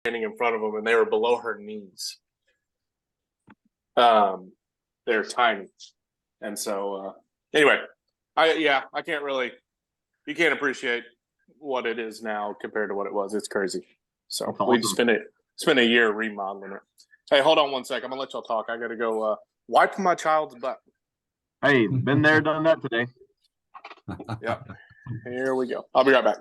standing in front of them, and they were below her knees. They're tiny, and so anyway, I can't really. You can't appreciate what it is now compared to what it was. It's crazy. So awesome. We just spent a year remodeling it. Hey, hold on one sec. I'm gonna let y'all talk. I gotta go wipe my child's butt. Hey, been there, done that today. Yep. Here we go. I'll be right back.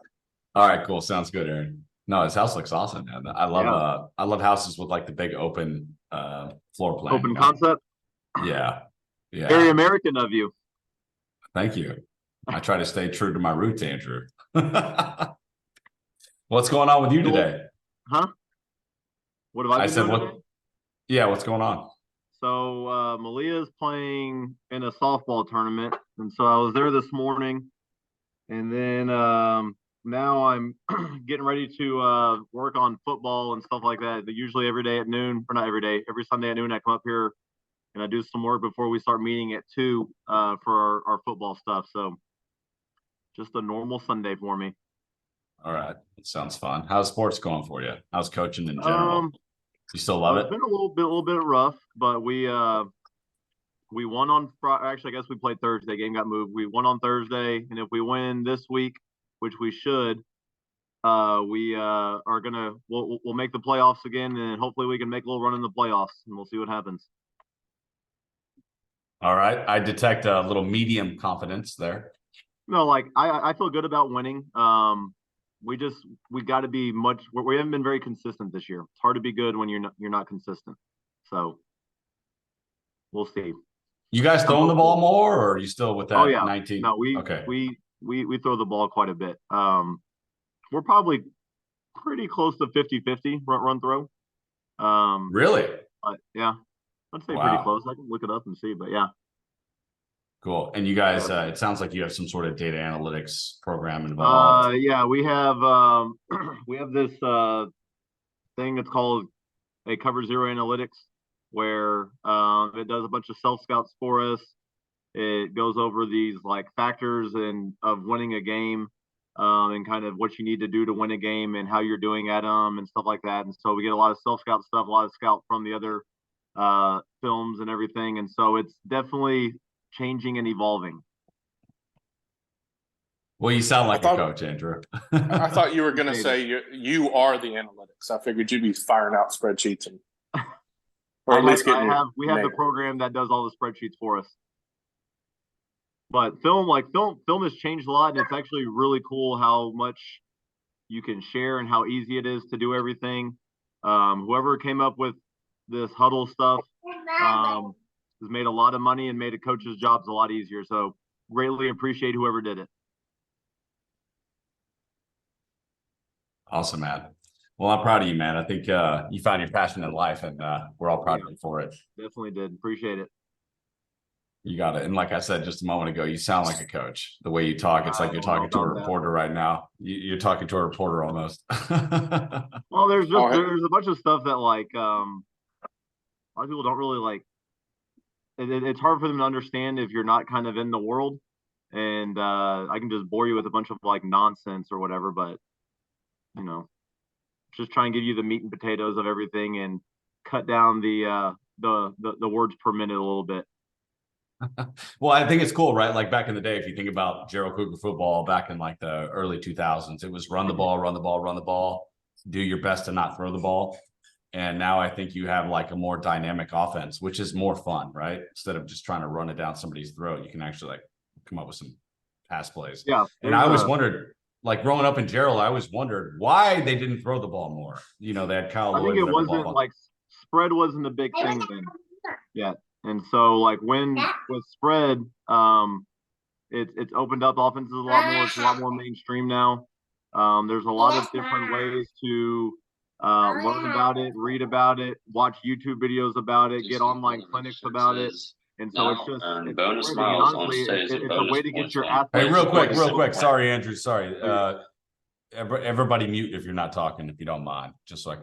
All right, cool. Sounds good, Aaron. No, his house looks awesome, man. I love houses with like the big open floor plan. Open concept. Yeah. Very American of you. Thank you. I try to stay true to my roots, Andrew. What's going on with you today? Huh? What have I been doing today? Yeah, what's going on? So Malia is playing in a softball tournament, and so I was there this morning, and then now I'm getting ready to work on football and stuff like that. But usually every day at noon, or not every day, every Sunday at noon, I come up here and I do some work before we start meeting at 2 for our football stuff. So just a normal Sunday for me. All right, it sounds fun. How's sports going for you? How's coaching in general? You still love it? It's been a little bit rough, but we won on Friday. Actually, I guess we played Thursday. Game got moved. We won on Thursday, and if we win this week, which we should, we are we'll make the playoffs again, and hopefully we can make a little run in the playoffs, and we'll see what happens. All right, I detect a little medium confidence there. No, like I feel good about winning. We got to be we haven't been very consistent this year. It's hard to be good when you're not consistent. So we'll see. You guys throwing the ball more, or are you still with that? Oh yeah, 19? No, we throw the ball quite a bit. We're probably pretty close to 50-50 run throw. Really? Yeah, I'd say pretty close. I can look it up and see, but yeah. Cool. And you guys, it sounds like you have some sort of data analytics program involved. Yeah, we have this thing that's called a Cover Zero Analytics, where it does a bunch of self scouts for us. It goes over these like factors of winning a game, and kind of what you need to do to win a game and how you're doing at them and stuff like that. And so we get a lot of self scout stuff, a lot of scout from the other films and everything. And so it's definitely changing and evolving. Well, you sound like a coach, Andrew. I thought you were going to say you are the analytics. I figured you'd be firing out spreadsheets or at least we have the program that does all the spreadsheets for us. But film has changed a lot, and it's actually really cool how much you can share and how easy it is to do everything. Whoever came up with this huddle stuff has made a lot of money and made a coach's jobs a lot easier. So greatly appreciate whoever did it. Awesome, man. Well, I'm proud of you, man. I think you found your passion in life, and we're all proud of you for it. Definitely did. Appreciate it. You got it. And like I said just a moment ago, you sound like a coach. The way you talk, it's like you're talking to a reporter right now. You're talking to a reporter almost. Well, there's a bunch of stuff that like a lot of people don't really like. It's hard for them to understand if you're not kind of in the world, and I can just bore you with a bunch of like nonsense or whatever, but just try and give you the meat and potatoes of everything and cut down the words per minute a little bit. Well, I think it's cool, right? Like back in the day, if you think about Jarrell Cougar football back in like the early 2000s, it was run the ball, run the ball, run the ball, do your best to not throw the ball. And now I think you have like a more dynamic offense, which is more fun, right? Instead of just trying to run it down somebody's throat, you can actually like come up with some pass plays. Yeah. And I always wondered, like growing up in Jarrell, I always wondered why they didn't throw the ball more. They had Kyle Lloyd. I think it wasn't like spread wasn't a big thing then yet. And so like with spread, it's opened up offenses a lot more. It's a lot more mainstream now. There's a lot of different ways to learn about it, read about it, watch YouTube videos about it, get online clinics about it. And so it's just bonus miles on stays. It's a way to get your athletes. Hey, real quick. Sorry, Andrew. Sorry. Everybody mute if you're not talking, if you don't mind, just so I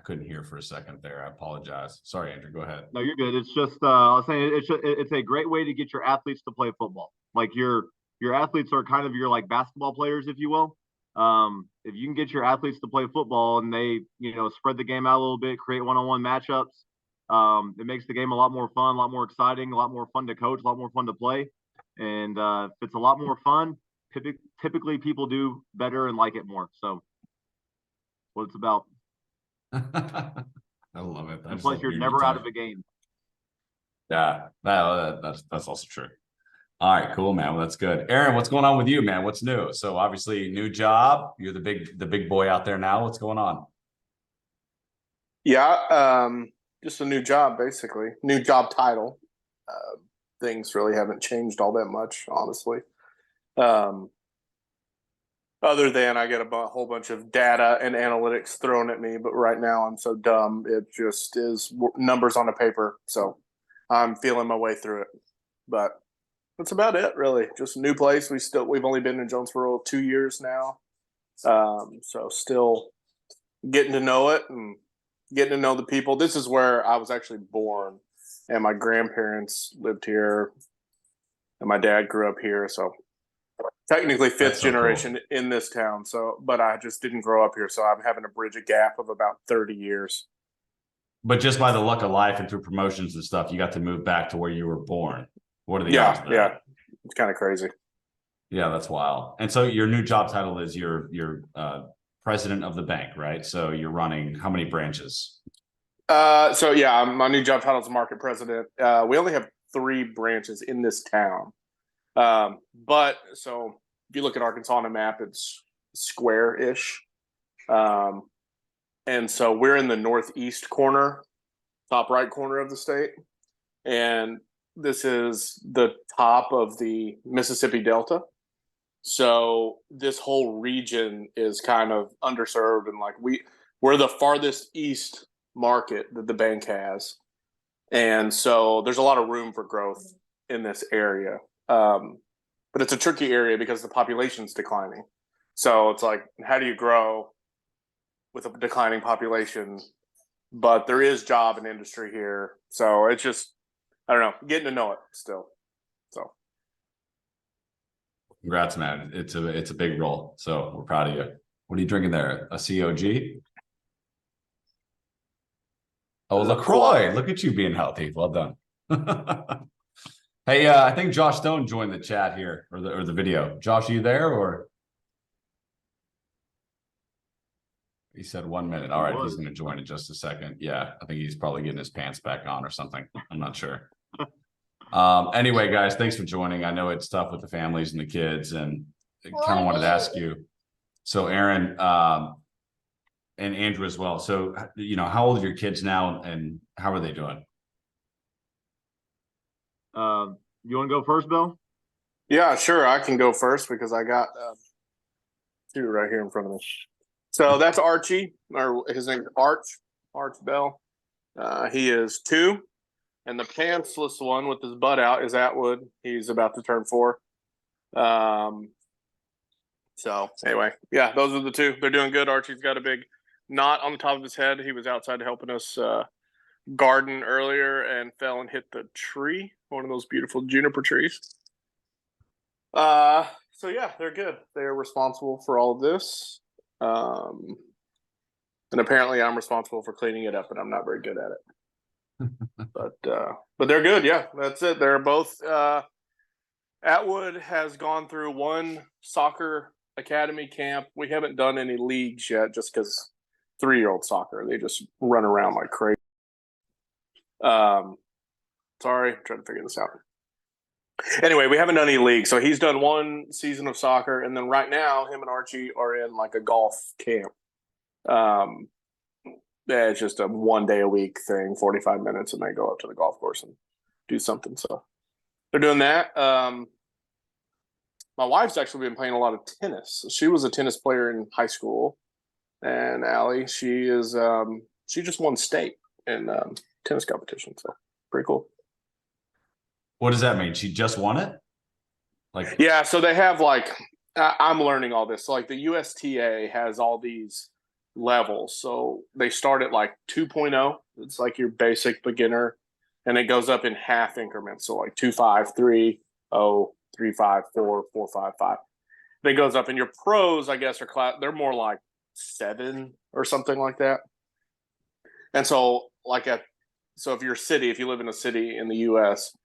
couldn't hear for a second there. I apologize. Sorry, Andrew. Go ahead. No, you're good. It's just I was saying it's a great way to get your athletes to play football. Like your athletes are kind of your like basketball players, if you will. if you can get your athletes to play football and they, spread the game out a little bit, create one-on-one matchups, it makes the game a lot more fun, a lot more exciting, a lot more fun to coach, a lot more fun to play. And if it's a lot more fun, typically people do better and like it more. So what it's about. I love it. And plus, you're never out of a game. Yeah, that's also true. All right, cool, man. Well, that's good. Aaron, what's going on with you, man? What's new? So obviously, new job. You're the big boy out there now. What's going on? Yeah, just a new job, basically. New job title. Things really haven't changed all that much, honestly. Other than I get a whole bunch of data and analytics thrown at me, but right now I'm so dumb. It just is numbers on a paper. So I'm feeling my way through it. But that's about it, really. Just a new place. We've only been in Jonesboro 2 years now. So still getting to know it and getting to know the people. This is where I was actually born, and my grandparents lived here, and my dad grew up here. So technically fifth generation in this town. So, but I just didn't grow up here. So I'm having to bridge a gap of about 30 years. But just by the luck of life and through promotions and stuff, you got to move back to where you were born. What are the odds of that? Yeah. It's kind of crazy. Yeah, that's wild. And so your new job title is you're president of the bank, right? So you're running how many branches? So yeah, my new job title is market president. We only have 3 branches in this town. But so if you look at Arkansas on a map, it's square-ish. And so we're in the northeast corner, top right corner of the state. And this is the top of the Mississippi Delta. So this whole region is kind of underserved, and like we're the farthest east market that the bank has. And so there's a lot of room for growth in this area. But it's a tricky area because the population's declining. So it's like, how do you grow with a declining population? But there is job and industry here. So it's just, I don't know, getting to know it still. So congrats, man. It's a big role. So we're proud of you. What are you drinking there? A COG? Oh, LaCroix. Look at you being healthy. Well done. Hey, I think Josh Stone joined the chat here or the video. Josh, are you there or? He said 1 minute. All right, he's going to join in just a second. Yeah, I think he's probably getting his pants back on or something. I'm not sure. Anyway, guys, thanks for joining. I know it's tough with the families and the kids, and I kind of wanted to ask you. So, Aaron and Andrew as well. So, how old are your kids now, and how are they doing? You want to go first, Bill? Yeah, sure. I can go first because I got 2 right here in front of me. So that's Archie, or his name is Arch Bell. He is 2. And the pantsless one with his butt out is Atwood. He's about to turn 4. So anyway, yeah, those are the 2. They're doing good. Archie's got a big knot on the top of his head. He was outside helping us garden earlier and fell and hit the tree, one of those beautiful juniper trees. So yeah, they're good. They're responsible for all of this. And apparently I'm responsible for cleaning it up, and I'm not very good at it. But they're good. Yeah, that's it. They're both Atwood has gone through 1 soccer academy camp. We haven't done any leagues yet just because 3-year-old soccer, they just run around like crazy. Sorry, I'm trying to figure this out. Anyway, we haven't done any leagues. So he's done 1 season of soccer, and then right now him and Archie are in like a golf camp. Yeah, it's just a 1 day a week thing, 45 minutes, and they go up to the golf course and do something. So they're doing that. My wife's actually been playing a lot of tennis. She was a tennis player in high school, and Allie, she just won state in tennis competition. So pretty cool. What does that mean? She just won it? Yeah, so they have I'm learning all this. So like the USTA has all these levels. So they start at 2.0. It's like your basic beginner, and it goes up in half increments. So 2.5, 3.0, 3.5, 4, 4.5, 5. then goes up. And your pros, I guess, they're more like 7 or something like that. And so, if if you live in a city in the U.S.,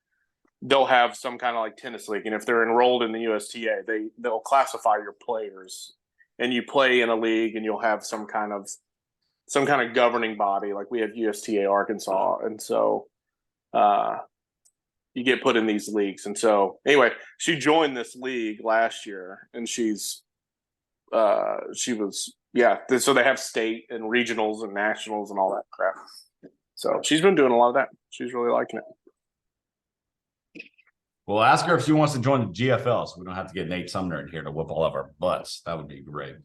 they'll have some kind of like tennis league, and if they're enrolled in the USTA, they'll classify your players, and you play in a league, and you'll have some kind of governing body. Like we have USTA Arkansas, and so you get put in these leagues. And so anyway, she joined this league last year, and she was So they have state and regionals and nationals and all that crap. So she's been doing a lot of that. She's really liking it. Well, ask her if she wants to join the GFL, so we don't have to get Nate Sumner in here to whoop all of our butts. That would be great.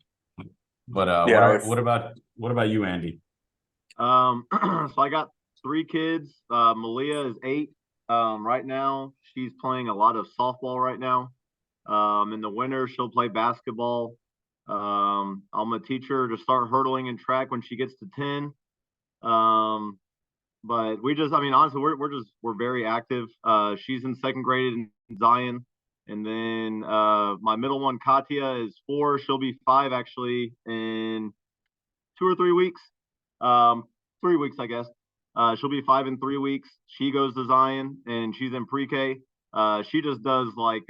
But what about you, Andy? So I got 3 kids. Malia is 8 right now. She's playing a lot of softball right now. In the winter, she'll play basketball. I'm gonna teach her to start hurdling and track when she gets to 10. But honestly, we're very active. She's in 2nd grade in Zion. And then my middle one, Katya, is 4. She'll be 5 actually in 2 or 3 weeks. 3 weeks, I guess. She'll be 5 in 3 weeks. She goes to Zion and she's in pre-K. She just does like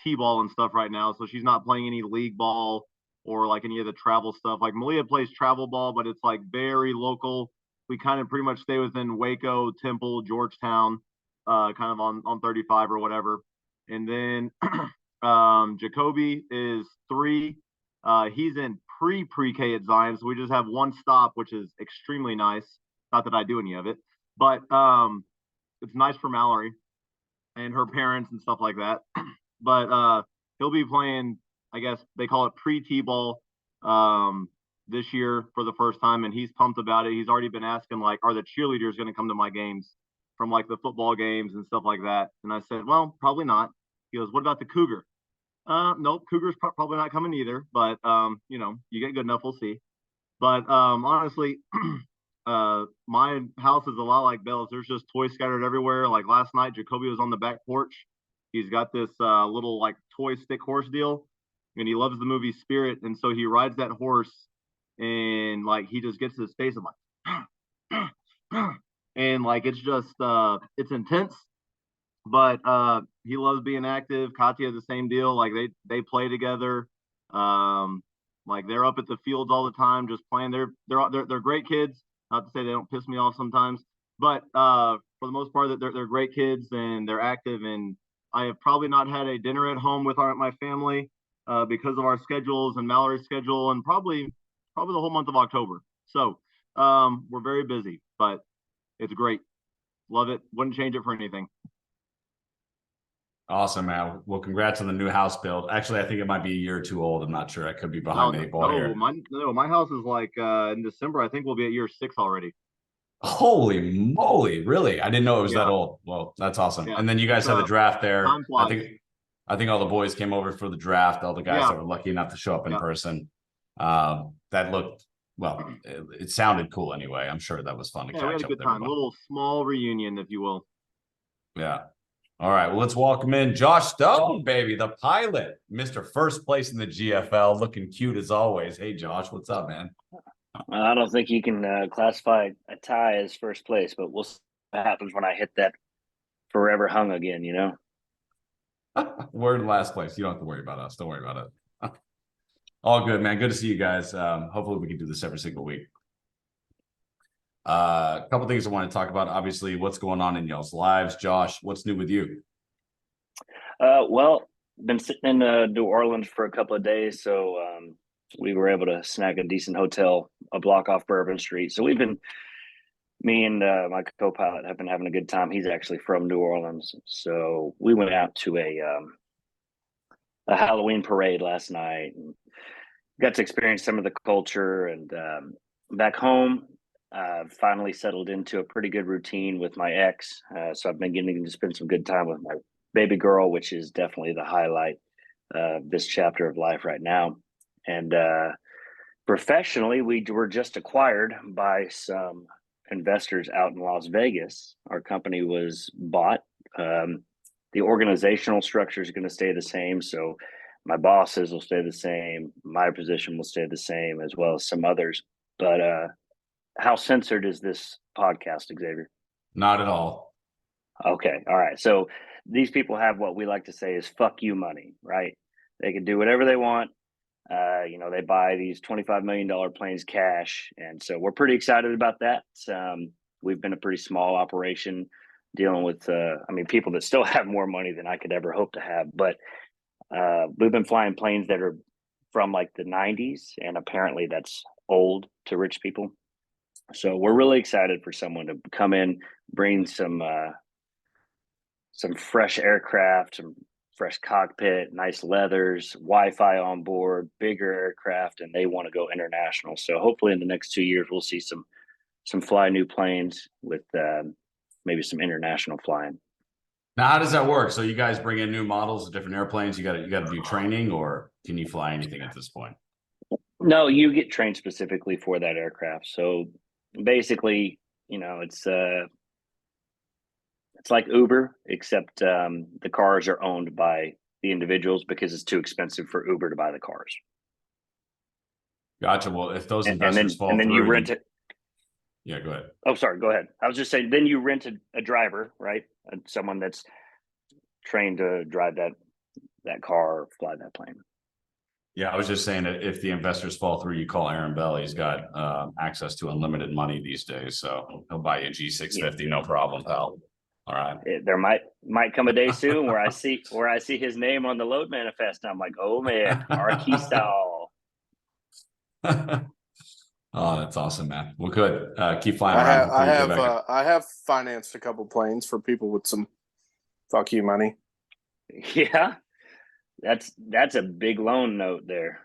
T-ball and stuff right now. So she's not playing any league ball or like any of the travel stuff. Like Malia plays travel ball, but it's like very local. We kind of pretty much stay within Waco, Temple, Georgetown, kind of on 35 or whatever. And then Jacoby is 3. He's in pre-K at Zion, so we just have one stop, which is extremely nice. Not that I do any of it, but it's nice for Mallory and her parents and stuff like that. But he'll be playing, I guess they call it pre-T-ball this year for the first time, and he's pumped about it. He's already been asking, like, are the cheerleaders going to come to my games from like the football games and stuff like that? And I said, well, probably not. He goes, what about the Cougar? Nope, Cougar's probably not coming either, but you get good enough, we'll see. But honestly, my house is a lot like Bell's. There's just toys scattered everywhere. Like last night, Jacoby was on the back porch. He's got this little like toy stick horse deal, and he loves the movie Spirit, and so he rides that horse, and like he just gets to his face and like, and like it's just it's intense. But he loves being active. Katya, the same deal. Like they play together. Like they're up at the fields all the time, just playing. They're great kids. Not to say they don't piss me off sometimes, but for the most part, they're great kids and they're active. And I have probably not had a dinner at home with my family because of our schedules and Mallory's schedule, and probably the whole month of October. So we're very busy, but it's great. Love it. Wouldn't change it for anything. Awesome, man. Well, congrats on the new house build. Actually, I think it might be a year or 2 old. I'm not sure. I could be behind the 8 ball here. My house is like in December. I think we'll be at year 6 already. Holy moly! Really? I didn't know it was that old. Well, that's awesome. Yeah. And then you guys had the draft there. I think all the boys came over for the draft. All the guys that were lucky enough to show up in person. That looked it sounded cool anyway. I'm sure that was fun to catch up. We had a good time. A little small reunion, if you will. Yeah. All right, well, let's welcome in Josh Stone, baby, the pilot, Mr. First Place in the GFL, looking cute as always. Hey, Josh, what's up, man? I don't think you can classify a tie as first place, but we'll see what happens when I hit that forever hung again, you know? We're in last place. You don't have to worry about us. Don't worry about it. All good, man. Good to see you guys. Hopefully we can do this every single week. A couple things I want to talk about. Obviously, what's going on in y'all's lives. Josh, what's new with you? Well, been sitting in New Orleans for a couple of days, so we were able to snag a decent hotel a block off Bourbon Street. So me and my co-pilot have been having a good time. He's actually from New Orleans, so we went out to a Halloween parade last night and got to experience some of the culture. And back home, finally settled into a pretty good routine with my ex. So I've been getting to spend some good time with my baby girl, which is definitely the highlight of this chapter of life right now. And professionally, we were just acquired by some investors out in Las Vegas. Our company was bought. The organizational structure is going to stay the same. So My bosses will stay the same. My position will stay the same, as well as some others. But how censored is this podcast, Xavier? Not at all. Okay. All right. So these people have what we like to say is fuck you money, right? They can do whatever they want. They buy these $25 million planes cash. And so we're pretty excited about that. We've been a pretty small operation dealing with, people that still have more money than I could ever hope to have. But we've been flying planes that are from like the 90s, and apparently that's old to rich people. So we're really excited for someone to come in, bring some fresh aircraft, some fresh cockpit, nice leathers, Wi-Fi on board, bigger aircraft, and they want to go international. So hopefully in the next 2 years, we'll see some fly new planes with maybe some international flying. Now, how does that work? So you guys bring in new models of different airplanes. You got to do training, or can you fly anything at this point? No, you get trained specifically for that aircraft. So basically, it's like Uber, except the cars are owned by the individuals because it's too expensive for Uber to buy the cars. Gotcha. Well, if those And investors fall then through, you rent it. Yeah, go ahead. Oh, sorry. Go ahead. I was just saying, then you rent a driver, right? Someone that's trained to drive that car or fly that plane. Yeah, I was just saying that if the investors fall through, you call Aaron Bell. He's got access to unlimited money these days, so he'll buy you a G650, no problem, pal. All right. There might come a day soon where I see his name on the load manifest. And I'm like, oh man, Marquis style. Oh, that's awesome, man. Well, good. Keep flying around. I have financed a couple planes for people with some fuck you money. Yeah, that's a big loan note there.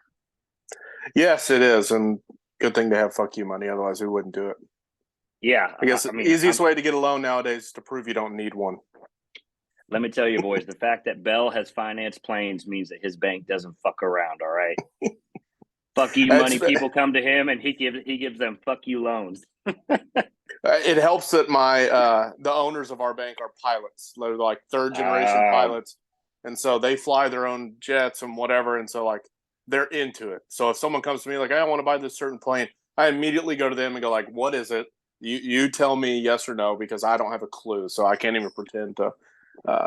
Yes, it is, and good thing to have fuck you money. Otherwise, we wouldn't do it. Yeah, I guess the easiest way to get a loan nowadays is to prove you don't need one. Let me tell you, boys, the fact that Bell has financed planes means that his bank doesn't fuck around. All right. Fuck you money. People come to him and he gives them fuck you loans. It helps that the owners of our bank are pilots. They're like third generation pilots, and so they fly their own jets and whatever, and so like they're into it. So if someone comes to me like, I want to buy this certain plane, I immediately go to them and go like, what is it? You tell me yes or no, because I don't have a clue, so I can't even pretend to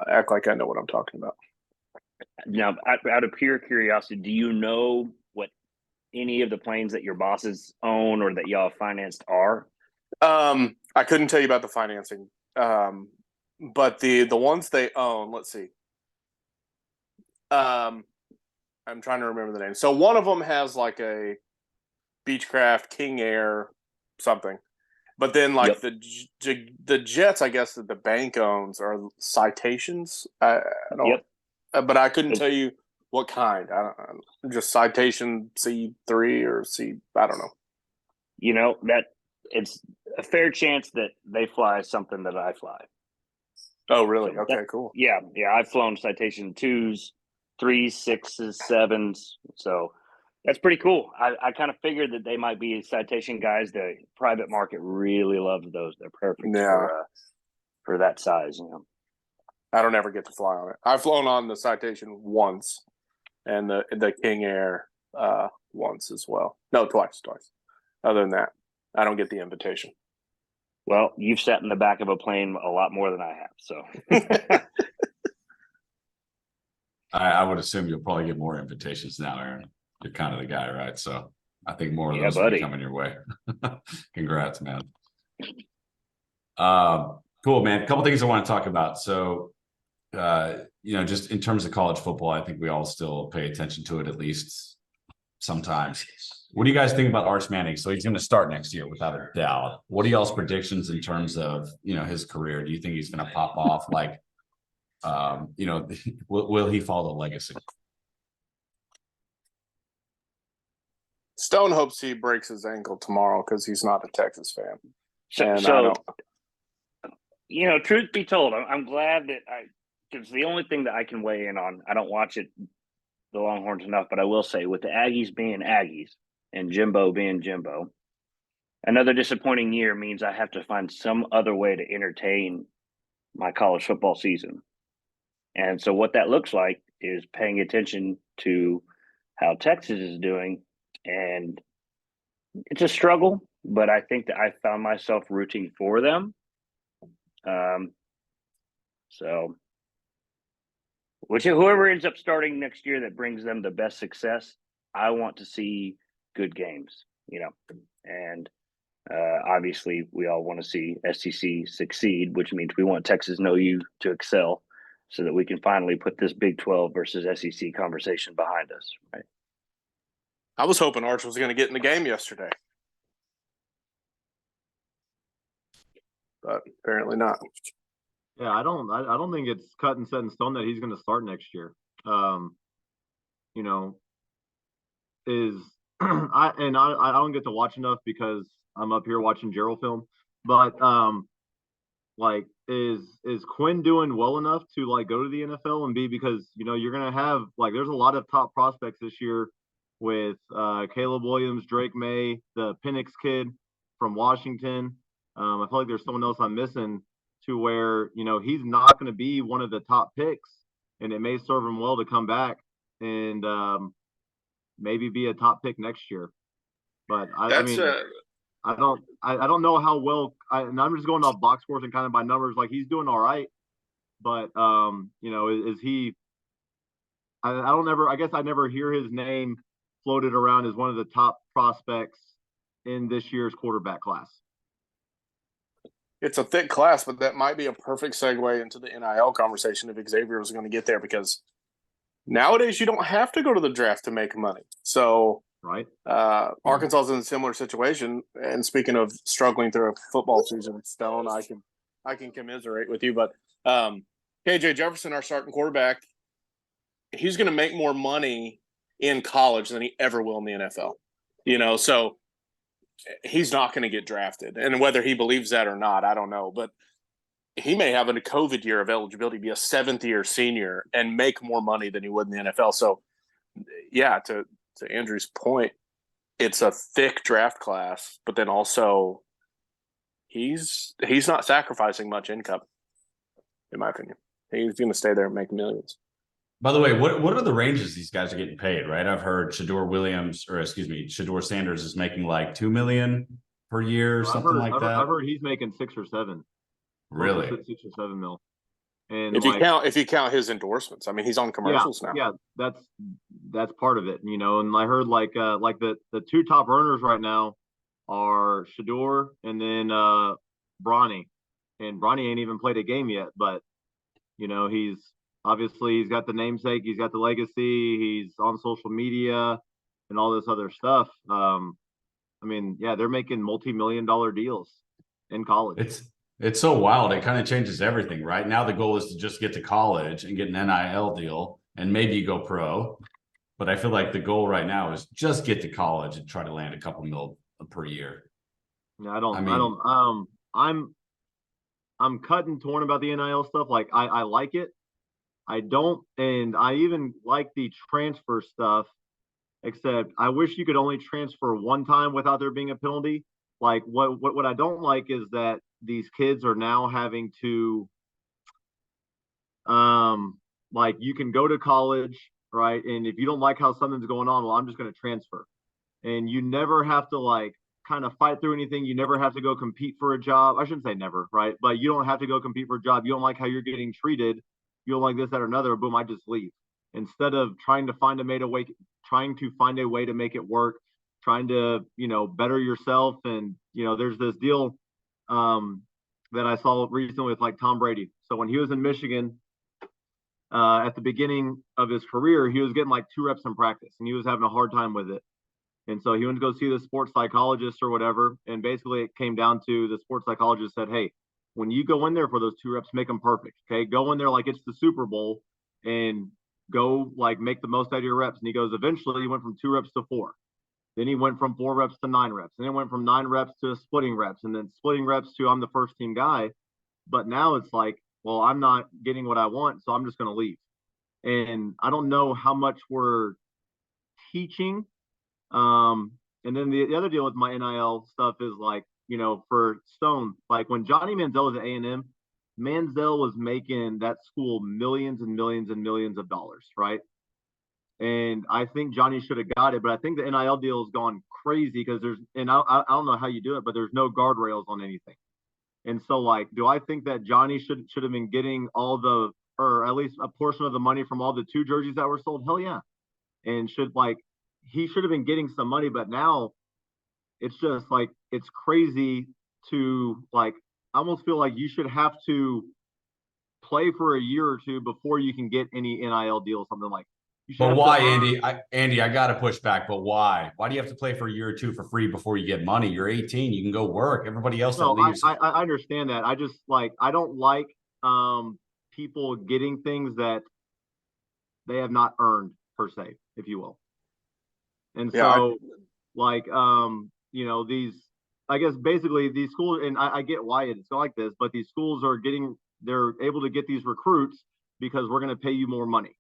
act like I know what I'm talking about. Now, out of pure curiosity, do you know what any of the planes that your bosses own or that y'all financed are? I couldn't tell you about the financing, but the ones they own. Let's see. I'm trying to remember the name. So one of them has like a Beechcraft King Air something, but then like the jets, I guess, that the bank owns are Citations. I don't. But I couldn't tell you what kind. I don't, just Citation C3 or C. I don't know. That it's a fair chance that they fly something that I fly. Oh, really? So okay, cool. Yeah. I've flown Citation 2s, 3s, 6s, 7s. So that's pretty cool. I kind of figured that they might be Citation guys. The private market really loves those. They're perfect for that size. I don't ever get to fly on it. I've flown on the Citation once, and the King Air once as well. No, twice. Other than that, I don't get the invitation. Well, you've sat in the back of a plane a lot more than I have, so. I would assume you'll probably get more invitations now, Aaron. You're kind of the guy, right? So I think more of those will be coming your way. Congrats, man. Cool, man. A couple things I want to talk about. So, just in terms of college football, I think we all still pay attention to it, at least sometimes. What do you guys think about Arch Manning? So he's going to start next year without a doubt. What are y'all's predictions in terms of, his career? Do you think he's going to pop off? Like, will he follow the legacy? Stone hopes he breaks his ankle tomorrow because he's not a Texas fan. Truth be told, I'm glad that because the only thing that I can weigh in on, I don't watch it, the Longhorns enough, but I will say with the Aggies being Aggies and Jimbo being Jimbo, another disappointing year means I have to find some other way to entertain my college football season. And so what that looks like is paying attention to how Texas is doing. And it's a struggle, but I think that I found myself rooting for them. So whoever ends up starting next year that brings them the best success, I want to see good games, and obviously we all want to see SEC succeed, which means we want Texas No U to excel so that we can finally put this Big 12 versus SEC conversation behind us, right? I was hoping Arch was going to get in the game yesterday, but apparently not. Yeah, I don't think it's cut and set in stone that he's going to start next year. I don't get to watch enough because I'm up here watching Jarrell film, but is Quinn doing well enough to go to the NFL and be, because you're going to have there's a lot of top prospects this year with Caleb Williams, Drake May, the Penix kid from Washington. I feel like there's someone else I'm missing, to where he's not going to be one of the top picks, and it may serve him well to come back and maybe be a top pick next year. But I don't know how well. And I'm just going off box scores and kind of by numbers. He's doing all right, but is he? I guess I never hear his name floated around as one of the top prospects in this year's quarterback class. It's a thick class, but that might be a perfect segue into the NIL conversation if Xavier was going to get there, because nowadays you don't have to go to the draft to make money. So right, Arkansas is in a similar situation. And speaking of struggling through a football season, Stone, I can commiserate with you. But KJ Jefferson, our starting quarterback, he's going to make more money in college than he ever will in the NFL. So he's not going to get drafted. And whether he believes that or not, I don't know. But he may have a COVID year of eligibility, be a seventh-year senior, and make more money than he would in the NFL. So, yeah, to Andrew's point, it's a thick draft class, but then also he's not sacrificing much income, in my opinion. He's going to stay there and make millions. By the way, what are the ranges these guys are getting paid, right? I've heard Shador Sanders is making like $2 million per year, something like that. I've heard he's making 6 or 7. Really? 6 or 7 mil. And if you count his endorsements, I mean, he's on commercials now. Yeah, that's part of it, And I heard the 2 top earners right now are Shador and then Bronny. And Bronny ain't even played a game yet, but he's got the namesake, he's got the legacy, he's on social media and all this other stuff. They're making multi-million-dollar deals in college. It's so wild. It kind of changes everything, right? Now the goal is to just get to college and get an NIL deal and maybe you go pro. But I feel like the goal right now is just get to college and try to land a couple mil per year. I'm cut and torn about the NIL stuff. I like it. I don't, and I even like the transfer stuff, except I wish you could only transfer one time without there being a penalty. What I don't like is that these kids are now having to, you can go to college, right? And if you don't like how something's going on, well, I'm just going to transfer. And you never have to kind of fight through anything. You never have to go compete for a job. I shouldn't say never, right? But you don't have to go compete for a job. You don't like how you're getting treated. You don't like this, that, or another. Boom, I just leave. Instead of trying to find a way to make it work, trying to, better yourself. And, there's this deal that I saw recently with Tom Brady. So when he was in Michigan, at the beginning of his career, he was getting 2 reps in practice and he was having a hard time with it. And so he went to go see the sports psychologist or whatever. And basically it came down to the sports psychologist said, hey, when you go in there for those 2 reps, make them perfect. Okay. Go in there like it's the Super Bowl and go make the most out of your reps. And he goes, eventually he went from 2 reps to 4. Then he went from 4 reps to 9 reps. And then went from 9 reps to splitting reps, and then splitting reps to I'm the first team guy. But now it's well, I'm not getting what I want, so I'm just going to leave. And I don't know how much we're teaching. And then the other deal with my NIL stuff is for Stone, when Johnny Manziel was at A&M, Manziel was making that school millions and millions and millions of dollars, right? And I think Johnny should have got it, but I think the NIL deal has gone crazy because I don't know how you do it, but there's no guardrails on anything. And so, like, do I think that Johnny should have been getting or at least a portion of the money from all the 2 jerseys that were sold? Hell yeah. And he should have been getting some money, but now it's just like, it's crazy to, like, I almost feel like you should have to play for a year or 2 before you can get any NIL deal, something like. But why, Andy? I got to push back. But why? Why do you have to play for a year or 2 for free before you get money? You're 18. You can go work. Everybody else that leaves. I understand that. I just I don't like people getting things that they have not earned, per se, if you will. And so, I guess basically these schools, and I get why it's like this, but these schools they're able to get these recruits because we're going to pay you more money.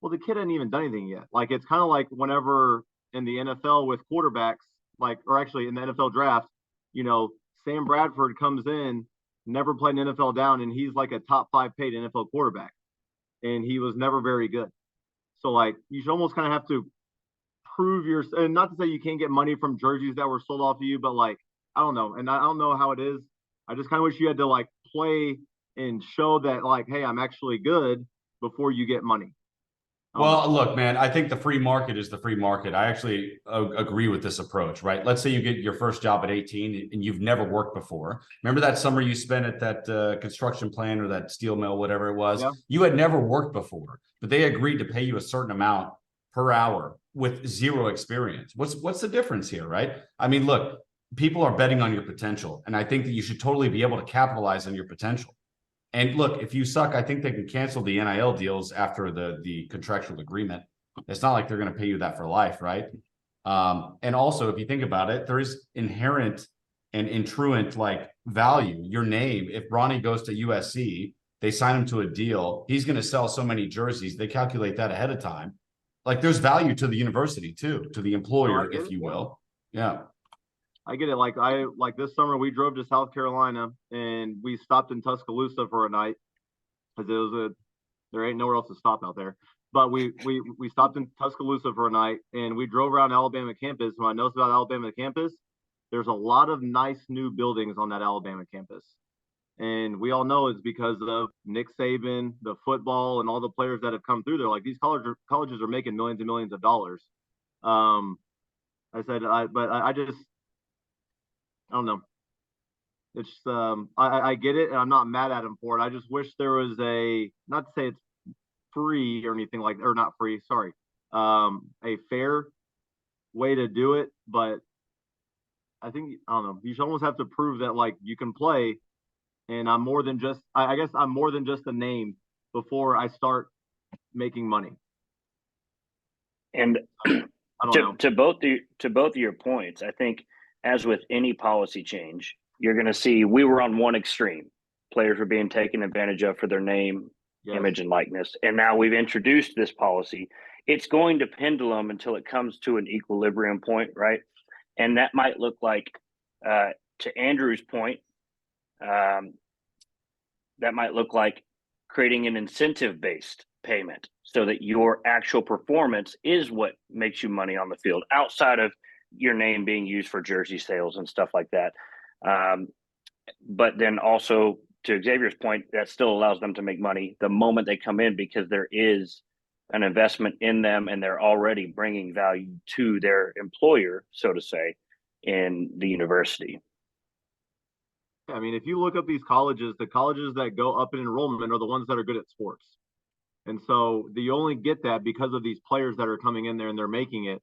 Well, the kid hasn't even done anything yet. Like, it's kind of like whenever in the NFL with quarterbacks, or actually in the NFL draft, Sam Bradford comes in, never played an NFL down, and he's like a top 5 paid NFL quarterback. And he was never very good. So, like, you should almost kind of have to prove and not to say you can't get money from jerseys that were sold off of you, but, like, I don't know. And I don't know how it is. I just kind of wish you had to, like, play and show that, like, hey, I'm actually good before you get money. Well, look, man, I think the free market is the free market. I actually agree with this approach, right? Let's say you get your first job at 18 and you've never worked before. Remember that summer you spent at that construction plant or that steel mill, whatever it was? Yeah. You had never worked before, but they agreed to pay you a certain amount per hour with 0 experience. What's the difference here, right? I mean, look, people are betting on your potential, and I think that you should totally be able to capitalize on your potential. And look, if you suck, I think they can cancel the NIL deals after the contractual agreement. It's not like they're going to pay you that for life, right? And also, if you think about it, there is inherent and intruent like value. Your name, if Bronny goes to USC, they sign him to a deal. He's going to sell so many jerseys. They calculate that ahead of time. Like, there's value to the university too, to the employer, if you will. Yeah. I get it. Like this summer, we drove to South Carolina and we stopped in Tuscaloosa for a night because there ain't nowhere else to stop out there. But we stopped in Tuscaloosa for a night and we drove around Alabama campus. When I noticed about Alabama campus, there's a lot of nice new buildings on that Alabama campus. And we all know it's because of Nick Saban, the football, and all the players that have come through there. Like, these colleges are making millions and millions of dollars. I don't know. It's I get it, and I'm not mad at him for it. I just wish there was not to say it's free or anything or not free, sorry, a fair way to do it. But I think, I don't know, you should almost have to prove that, like, you can play, and I'm more than just, I guess I'm more than just a name before I start making money. And to both of your points, I think, as with any policy change, you're going to see we were on one extreme. Players were being taken advantage of for their name, yes, image, and likeness. And now we've introduced this policy. It's going to pendulum until it comes to an equilibrium point, right? And that might look like, to Andrew's point, that might look like creating an incentive-based payment so that your actual performance is what makes you money on the field, outside of your name being used for jersey sales and stuff like that. But then also, to Xavier's point, that still allows them to make money the moment they come in, because there is an investment in them and they're already bringing value to their employer, so to say, in the university. I mean, if you look up these colleges, the colleges that go up in enrollment are the ones that are good at sports. And so you only get that because of these players that are coming in there and they're making it.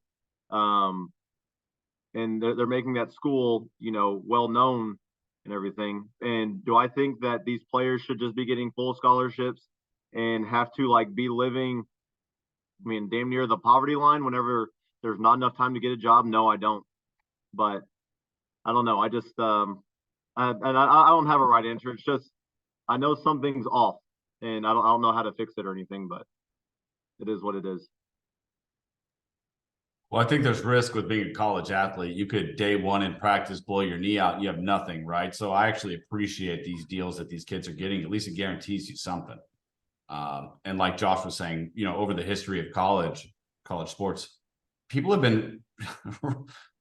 And they're making that school, well known and everything. And do I think that these players should just be getting full scholarships and have to, like, be living, I mean, damn near the poverty line whenever there's not enough time to get a job? No, I don't. But I don't know. I just I don't have a right answer. It's just, I know something's off, and I don't know how to fix it or anything, but it is what it is. Well, I think there's risk with being a college athlete. You could day one in practice blow your knee out and you have nothing, right? So I actually appreciate these deals that these kids are getting. At least it guarantees you something. And like Josh was saying, over the history of college, college sports, people have been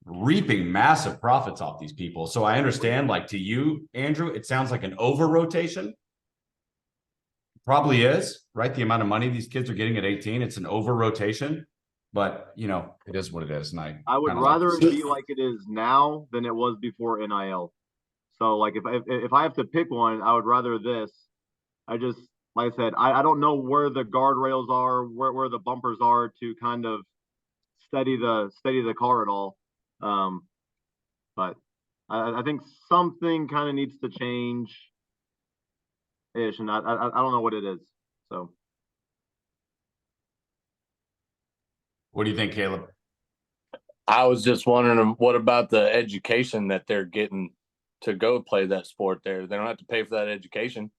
reaping massive profits off these people. So I understand, like to you, Andrew, it sounds like an over rotation. Probably is, right? The amount of money these kids are getting at 18, it's an over rotation, but you know, it is what it is. And I would rather it be like it is now than it was before NIL. So like if I have to pick one, I would rather this. I just, like I said, I don't know where the guardrails are, where the bumpers are to kind of steady the car at all. But I think something kind of needs to change ish, and I don't know what it is. So what do you think, Caleb? I was just wondering, what about the education that they're getting to go play that sport there? They don't have to pay for that education.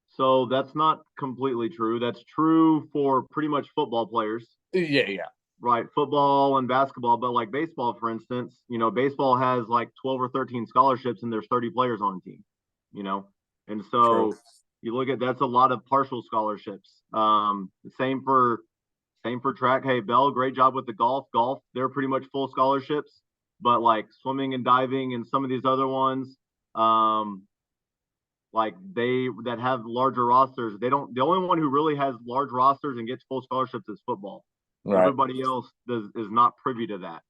So that's not completely true. That's true for pretty much football players. Yeah. Right, football and basketball, but like baseball, for instance, you know, baseball has like 12 or 13 scholarships and there's 30 players on the team, you know, and so True. you look at that's a lot of partial scholarships. Same for track. Hey, Bell, great job with the golf. They're pretty much full scholarships, but like swimming and diving and some of these other ones, like that have larger rosters, they don't. The only one who really has large rosters and gets full scholarships is football. Right. Everybody else is not privy to that,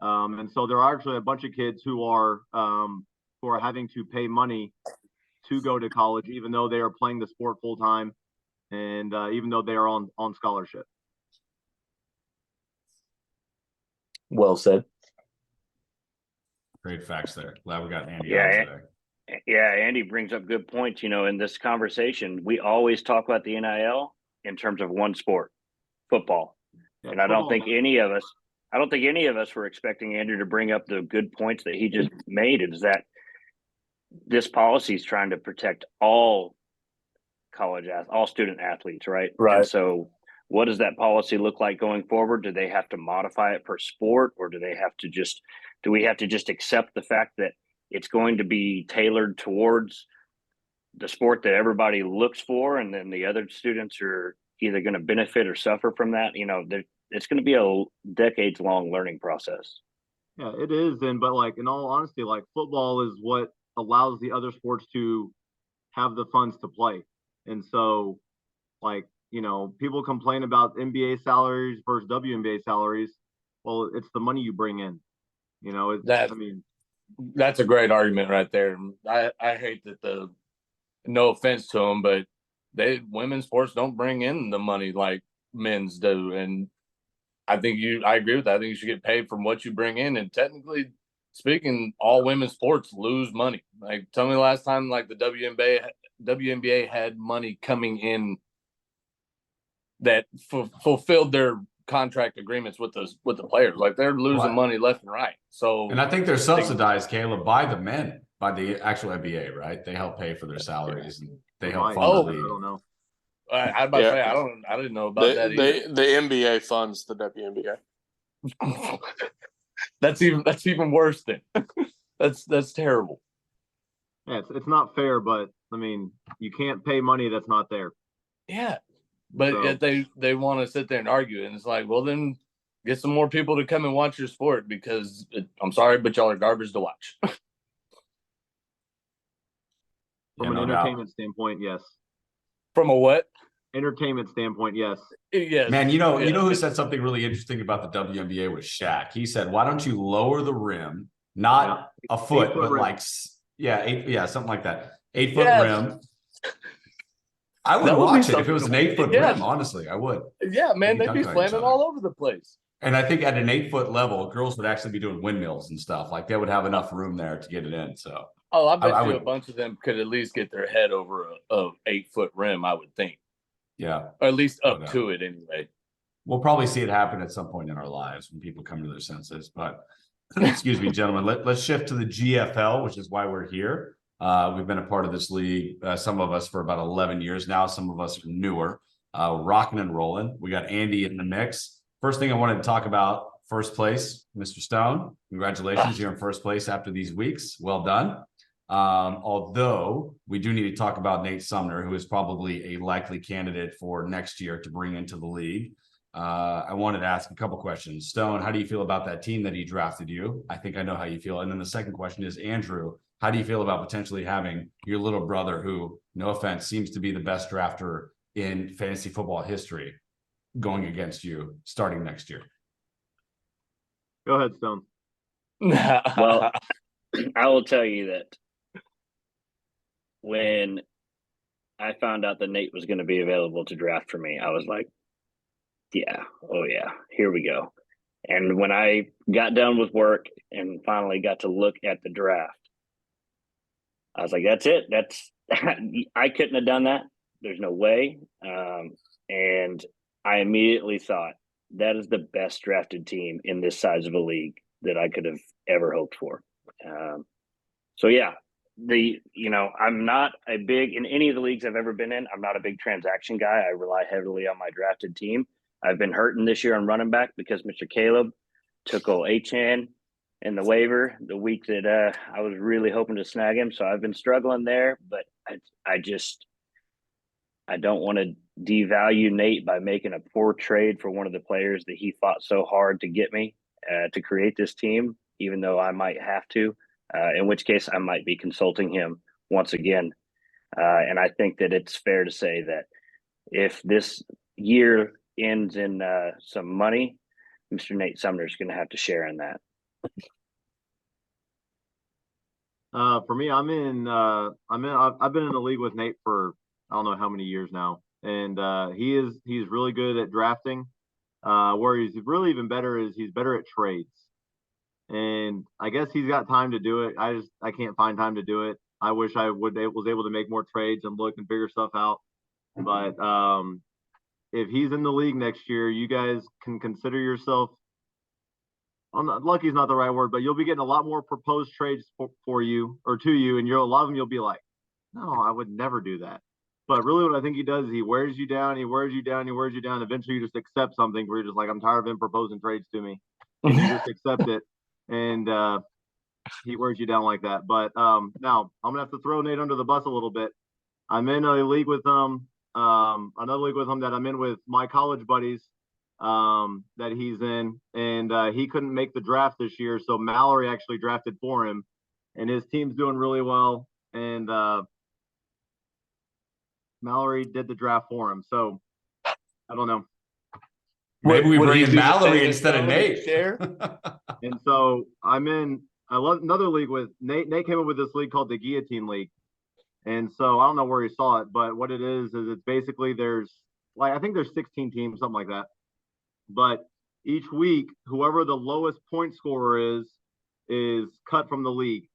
and so there are actually a bunch of kids who are having to pay money to go to college, even though they are playing the sport full time, and even though they are on scholarship. Well said. Great facts there. Glad we got Andy Yeah, on today. Yeah, Andy brings up good points. You know, in this conversation, we always talk about the NIL in terms of one sport, football. Yeah, and I don't think any of us were expecting Andrew to bring up the good points that he just made. Is that this policy is trying to protect all all student athletes, right? Right. And so what does that policy look like going forward? Do they have to modify it per sport, or do we have to just accept the fact that it's going to be tailored towards the sport that everybody looks for, and then the other students are either going to benefit or suffer from that? You know, it's going to be a decades-long learning process. Yeah, it is. But like, in all honesty, like football is what allows the other sports to have the funds to play. And so, like, you know, people complain about NBA salaries versus WNBA salaries. Well, it's the money you bring in. You know, that's a great argument right there. I hate that no offense to them, but women's sports don't bring in the money like men's do. And I agree with that. I think you should get paid from what you bring in. And technically speaking, all women's sports lose money. Like, tell me the last time like the WNBA had money coming in that fulfilled their contract agreements with the players. Like, they're losing money left and right. So, and I think they're subsidized, Caleb, by the men, by the actual NBA, right? They help pay for their salaries and they help fund the league. I don't know. I about to say I didn't know about that either. The NBA funds the WNBA. That's even worse then. That's terrible. Yeah, it's not fair, but I mean, you can't pay money that's not there. Yeah. But yet they want to sit there and argue, and it's like, well, then get some more people to come and watch your sport, because I'm sorry, but y'all are garbage to watch. From an entertainment standpoint, yes. From a what? Entertainment standpoint, yes. Yes. Man, you know who said something really interesting about the WNBA was Shaq. He said, "Why don't you lower the rim, not a foot, but rim. Like something like that, 8 foot rim." I would watch it if it was an 8 foot rim. Honestly, I would. Yeah, man, they'd be slamming all over the place. And I think at an 8 foot level, girls would actually be doing windmills and stuff. Like, they would have enough room there to get it in. So, I bet you a bunch of them could at least get their head over a 8 foot rim, I would think. Yeah, or at least up to it anyway. We'll probably see it happen at some point in our lives when people come to their senses. But excuse me, gentlemen, let's shift to the GFL, which is why we're here. We've been a part of this league, some of us for about 11 years now. Some of us are newer, rocking and rolling. We got Andy in the mix. First thing I wanted to talk about, first place, Mr. Stone. Congratulations, you're in first place after these weeks. Well done. Although we do need to talk about Nate Sumner, who is probably a likely candidate for next year to bring into the league. I wanted to ask a couple questions. Stone, how do you feel about that team that he drafted you? I think I know how you feel. And then the second question is, Andrew, how do you feel about potentially having your little brother, who, no offense, seems to be the best drafter in fantasy football history, going against you starting next year? Go ahead, Stone. Well, I will tell you that when I found out that Nate was going to be available to draft for me, I was like, yeah, oh yeah, here we go. And when I got done with work and finally got to look at the draft, I was like, that's it. That's I couldn't have done that. There's no way. And I immediately thought that is the best drafted team in this size of a league that I could have ever hoped for. So yeah, I'm not a big, in any of the leagues I've ever been in, I'm not a big transaction guy. I rely heavily on my drafted team. I've been hurting this year on running back because Mr. Caleb took old Achan in the waiver the week that I was really hoping to snag him. So I've been struggling there, but I don't want to devalue Nate by making a poor trade for one of the players that he fought so hard to get me to create this team, even though I might have to, in which case I might be consulting him once again. And I think that it's fair to say that if this year ends in some money, Mr. Nate Sumner is going to have to share in that. For me, I've been in the league with Nate for I don't know how many years now, and he's really good at drafting. Where he's really even better is he's better at trades, and I guess he's got time to do it. I can't find time to do it. I wish I was able to make more trades and look and figure stuff out. But if he's in the league next year, you guys can consider yourself. Lucky is not the right word, but you'll be getting a lot more proposed trades for you or to you, and a lot of them you'll be like, no, I would never do that. But really, what I think he does is he wears you down, he wears you down, he wears you down. Eventually, you just accept something where you're just like, I'm tired of him proposing trades to me, and you just accept it, and he wears you down like that. But now I'm gonna have to throw Nate under the bus a little bit. I'm in a league with another league with him that I'm in with my college buddies. That he's in, and he couldn't make the draft this year, so Mallory actually drafted for him, and his team's doing really well, and Mallory did the draft for him. So I don't know. Maybe we Would bring he in do the Mallory same instead of thing, Nate. share? And so I love another league with Nate. Nate came up with this league called the Guillotine League, and so I don't know where he saw it, but what it is it's basically I think there's 16 teams, something like that. But each week, whoever the lowest point scorer is cut from the league,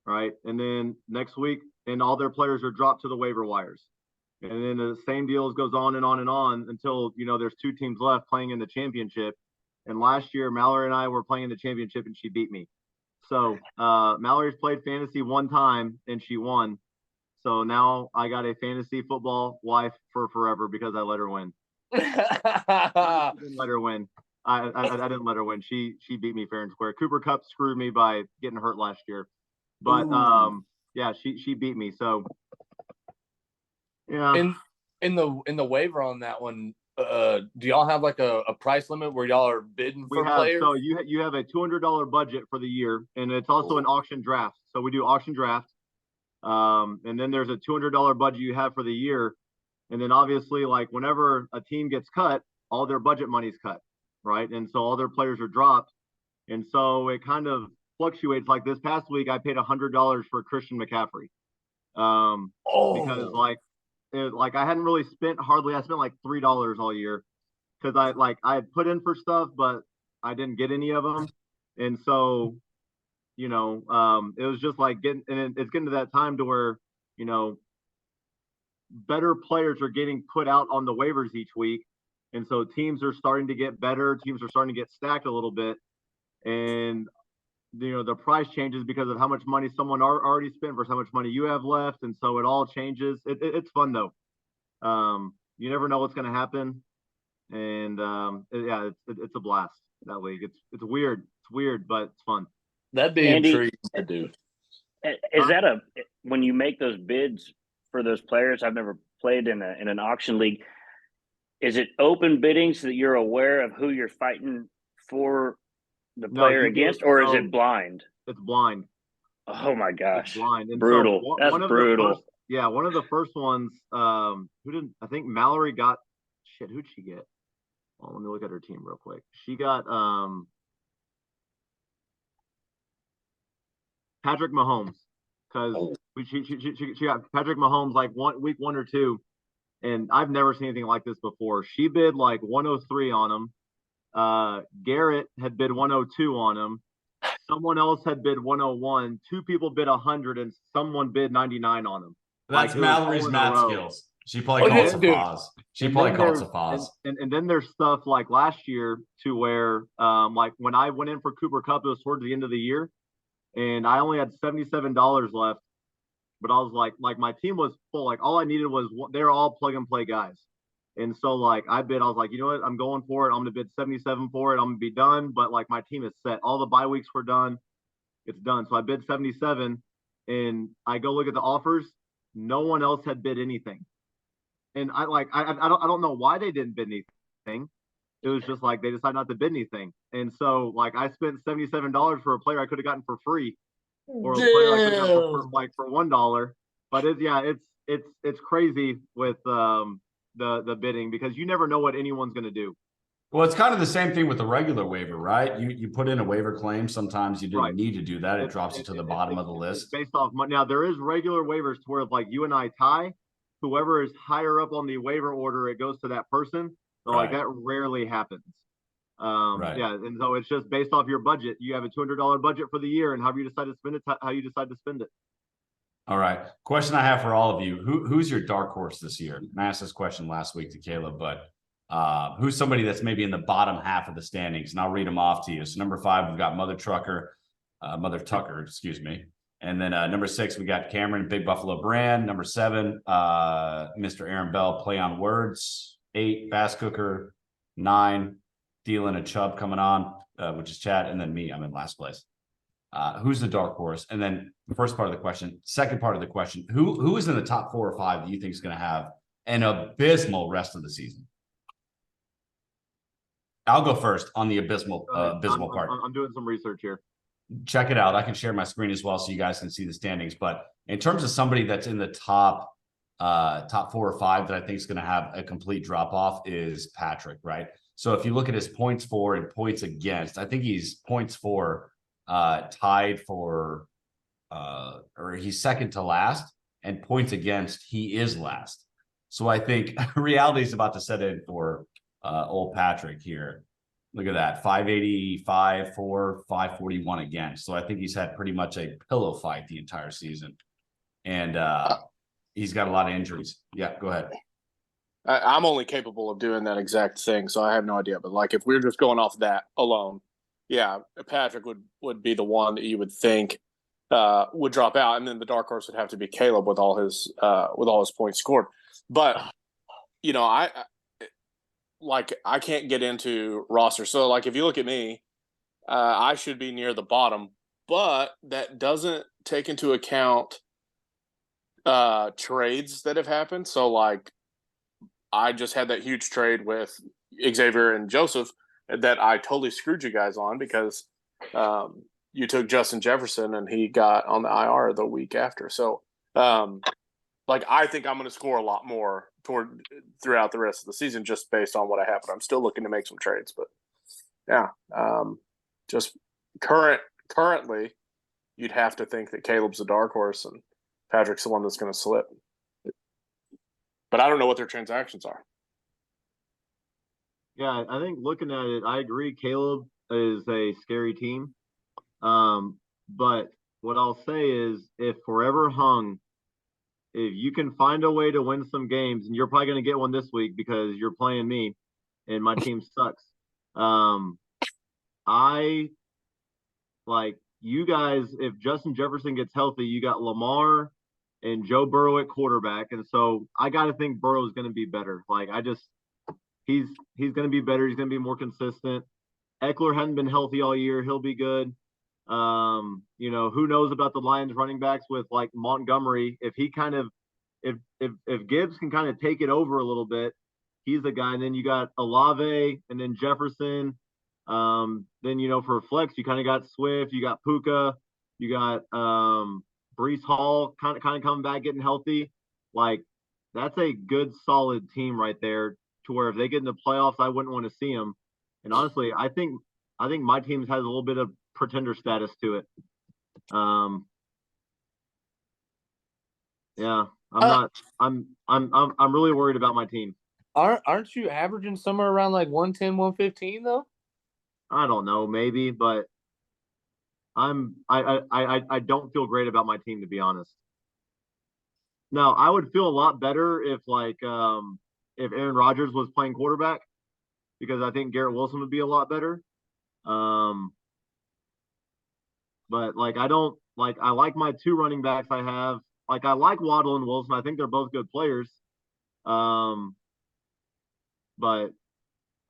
right? And then next week, and all their players are dropped to the waiver wires. And then the same deal goes on and on and on until, there's two teams left playing in the championship. And last year, Mallory and I were playing in the championship, and she beat me. So Mallory's played fantasy one time, and she won. So now I got a fantasy football wife for forever because I let her win. I didn't let her win. I didn't let her win. She beat me fair and square. Cooper Kupp screwed me by getting hurt last year, but yeah, she beat me. So yeah. In the waiver on that one, do y'all have like a price limit where y'all are bidding for players? So you have a $200 budget for the year, and it's also an auction draft. So we do auction draft, and then there's a $200 budget you have for the year. And then obviously, like whenever a team gets cut, all their budget money's cut, right? And so all their players are dropped. And so it kind of fluctuates. Like this past week, I paid $100 for Christian McCaffrey. Because like I hadn't really spent hardly. I spent like $3 all year because I had put in for stuff, but I didn't get any of them. And so, it was just like it's getting to that time to where, better players are getting put out on the waivers each week. And so teams are starting to get better. Teams are starting to get stacked a little bit. And, the price changes because of how much money someone already spent versus how much money you have left. And so it all changes. It's fun, though. You never know what's going to happen. And, yeah, it's a blast, that league. It's weird. It's weird, but it's fun. That'd be Andy, intriguing to do. Is that when you make those bids for those players? I've never played in an auction league. Is it open bidding so that you're aware of who you're fighting for the No, player you against, get- or is no. it blind? It's blind. Oh my It's gosh. blind. And Brutal. so That's one of brutal. the first, yeah, one of the first ones, who didn't, I think Mallory got, shit, who'd she get? Well, let me look at her team real quick. She got Patrick Mahomes, because she got Patrick Mahomes like week 1 or 2, and I've never seen anything like this before. She bid like 103 on him. Garrett had bid 102 on him. Someone else had bid 101. 2 people bid 100, and someone bid 99 on him. That's Like, it was all Mallory's in a math row. skills. She probably Oh, called yeah, some dude. pause. She And probably then called there's- some pause. And then there's stuff like last year to where, like when I went in for Cooper Cup, it was towards the end of the year, and I only had $77 left. But I was like my team was full. Like all I needed was they're all plug and play guys. And so like I was like, you know what, I'm going for it. I'm gonna bid 77 for it. I'm gonna be done. But like my team is set. All the bye weeks were done. It's done. So I bid 77, and I go look at the offers. No one else had bid anything. And I don't know why they didn't bid anything. It was just like they decided not to bid anything. And so like I spent $77 for a player I could have gotten for free, or a player I could have gotten for $1. But it's crazy with the bidding, because you never know what anyone's gonna do. Well, it's kind of the same thing with the regular waiver, right? You put in a waiver claim. Sometimes you didn't Right. need to do that. It drops you to the bottom of the It's list. based off money. Now there is regular waivers to where if like you and I tie, whoever is higher up on the waiver order, it goes to that person. So like Right. that rarely happens. Right. Yeah, and so it's just based off your budget. You have a $200 budget for the year, and however you decide to spend it, how you decide to spend it. All right. Question I have for all of you: who's your dark horse this year? I asked this question last week to Caleb, but who's somebody that's maybe in the bottom half of the standings? And I'll read them off to you. So number 5, we've got Mother Tucker, excuse me. And then number 6, we got Cameron, Big Buffalo Brand. Number 7, Mr. Aaron Bell, Play on Words. 8, Bass Cooker. 9, Thielen and Chubb coming on, which is Chad. And then me, I'm in last place. Who's the dark horse? And then the first part of the question, second part of the question, who is in the top 4 or 5 that you think is going to have an abysmal rest of the season? I'll go first on the abysmal part. I'm doing some research here. Check it out. I can share my screen as well so you guys can see the standings. But in terms of somebody that's in the top 4 or 5 that I think is going to have a complete drop off is Patrick, right? So if you look at his points for and points against, I think he's points for tied for or he's second to last, and points against he is last. So I think reality is about to set in for old Patrick here. Look at that, 585 for 541 against. So I think he's had pretty much a pillow fight the entire season, and he's got a lot of injuries. Yeah, go ahead. I'm only capable of doing that exact thing, so I have no idea. But like, if we're just going off that alone, yeah, Patrick would be the one that you would think would drop out, and then the dark horse would have to be Caleb with all his points scored. But you know, I can't get into roster. So like, if you look at me, I should be near the bottom, but that doesn't take into account trades that have happened. So like, I just had that huge trade with Xavier and Joseph that I totally screwed you guys on, because you took Justin Jefferson and he got on the IR the week after. So like, I think I'm going to score a lot more throughout the rest of the season just based on what I have. But I'm still looking to make some trades. But yeah, just currently, you'd have to think that Caleb's the dark horse and Patrick's the one that's going to slip. But I don't know what their transactions are. Yeah, I think looking at it, I agree. Caleb is a scary team. But what I'll say is, if forever hung, if you can find a way to win some games, and you're probably going to get one this week because you're playing me and my team sucks. I like you guys. If Justin Jefferson gets healthy, you got Lamar and Joe Burrow at quarterback. And so I got to think Burrow is going to be better. Like he's going to be better. He's going to be more consistent. Eckler hadn't been healthy all year. He'll be good. You know, who knows about the Lions running backs with like Montgomery, if he kind of, if Gibbs can kind of take it over a little bit, he's the guy. And then you got Olave and then Jefferson. Then, for flex, you kind of got Swift, you got Puka, you got Brees Hall kind of coming back, getting healthy. Like, that's a good, solid team right there to where if they get in the playoffs, I wouldn't want to see them. And honestly, I think my team has a little bit of pretender status to it. Yeah, I'm really worried about my team. Aren't you averaging somewhere around like 110, 115 though? I don't know, maybe, but I don't feel great about my team, to be honest. Now, I would feel a lot better if if Aaron Rodgers was playing quarterback, because I think Garrett Wilson would be a lot better. But I don't I like my two running backs I have. I like Waddle and Wilson. I think they're both good players. But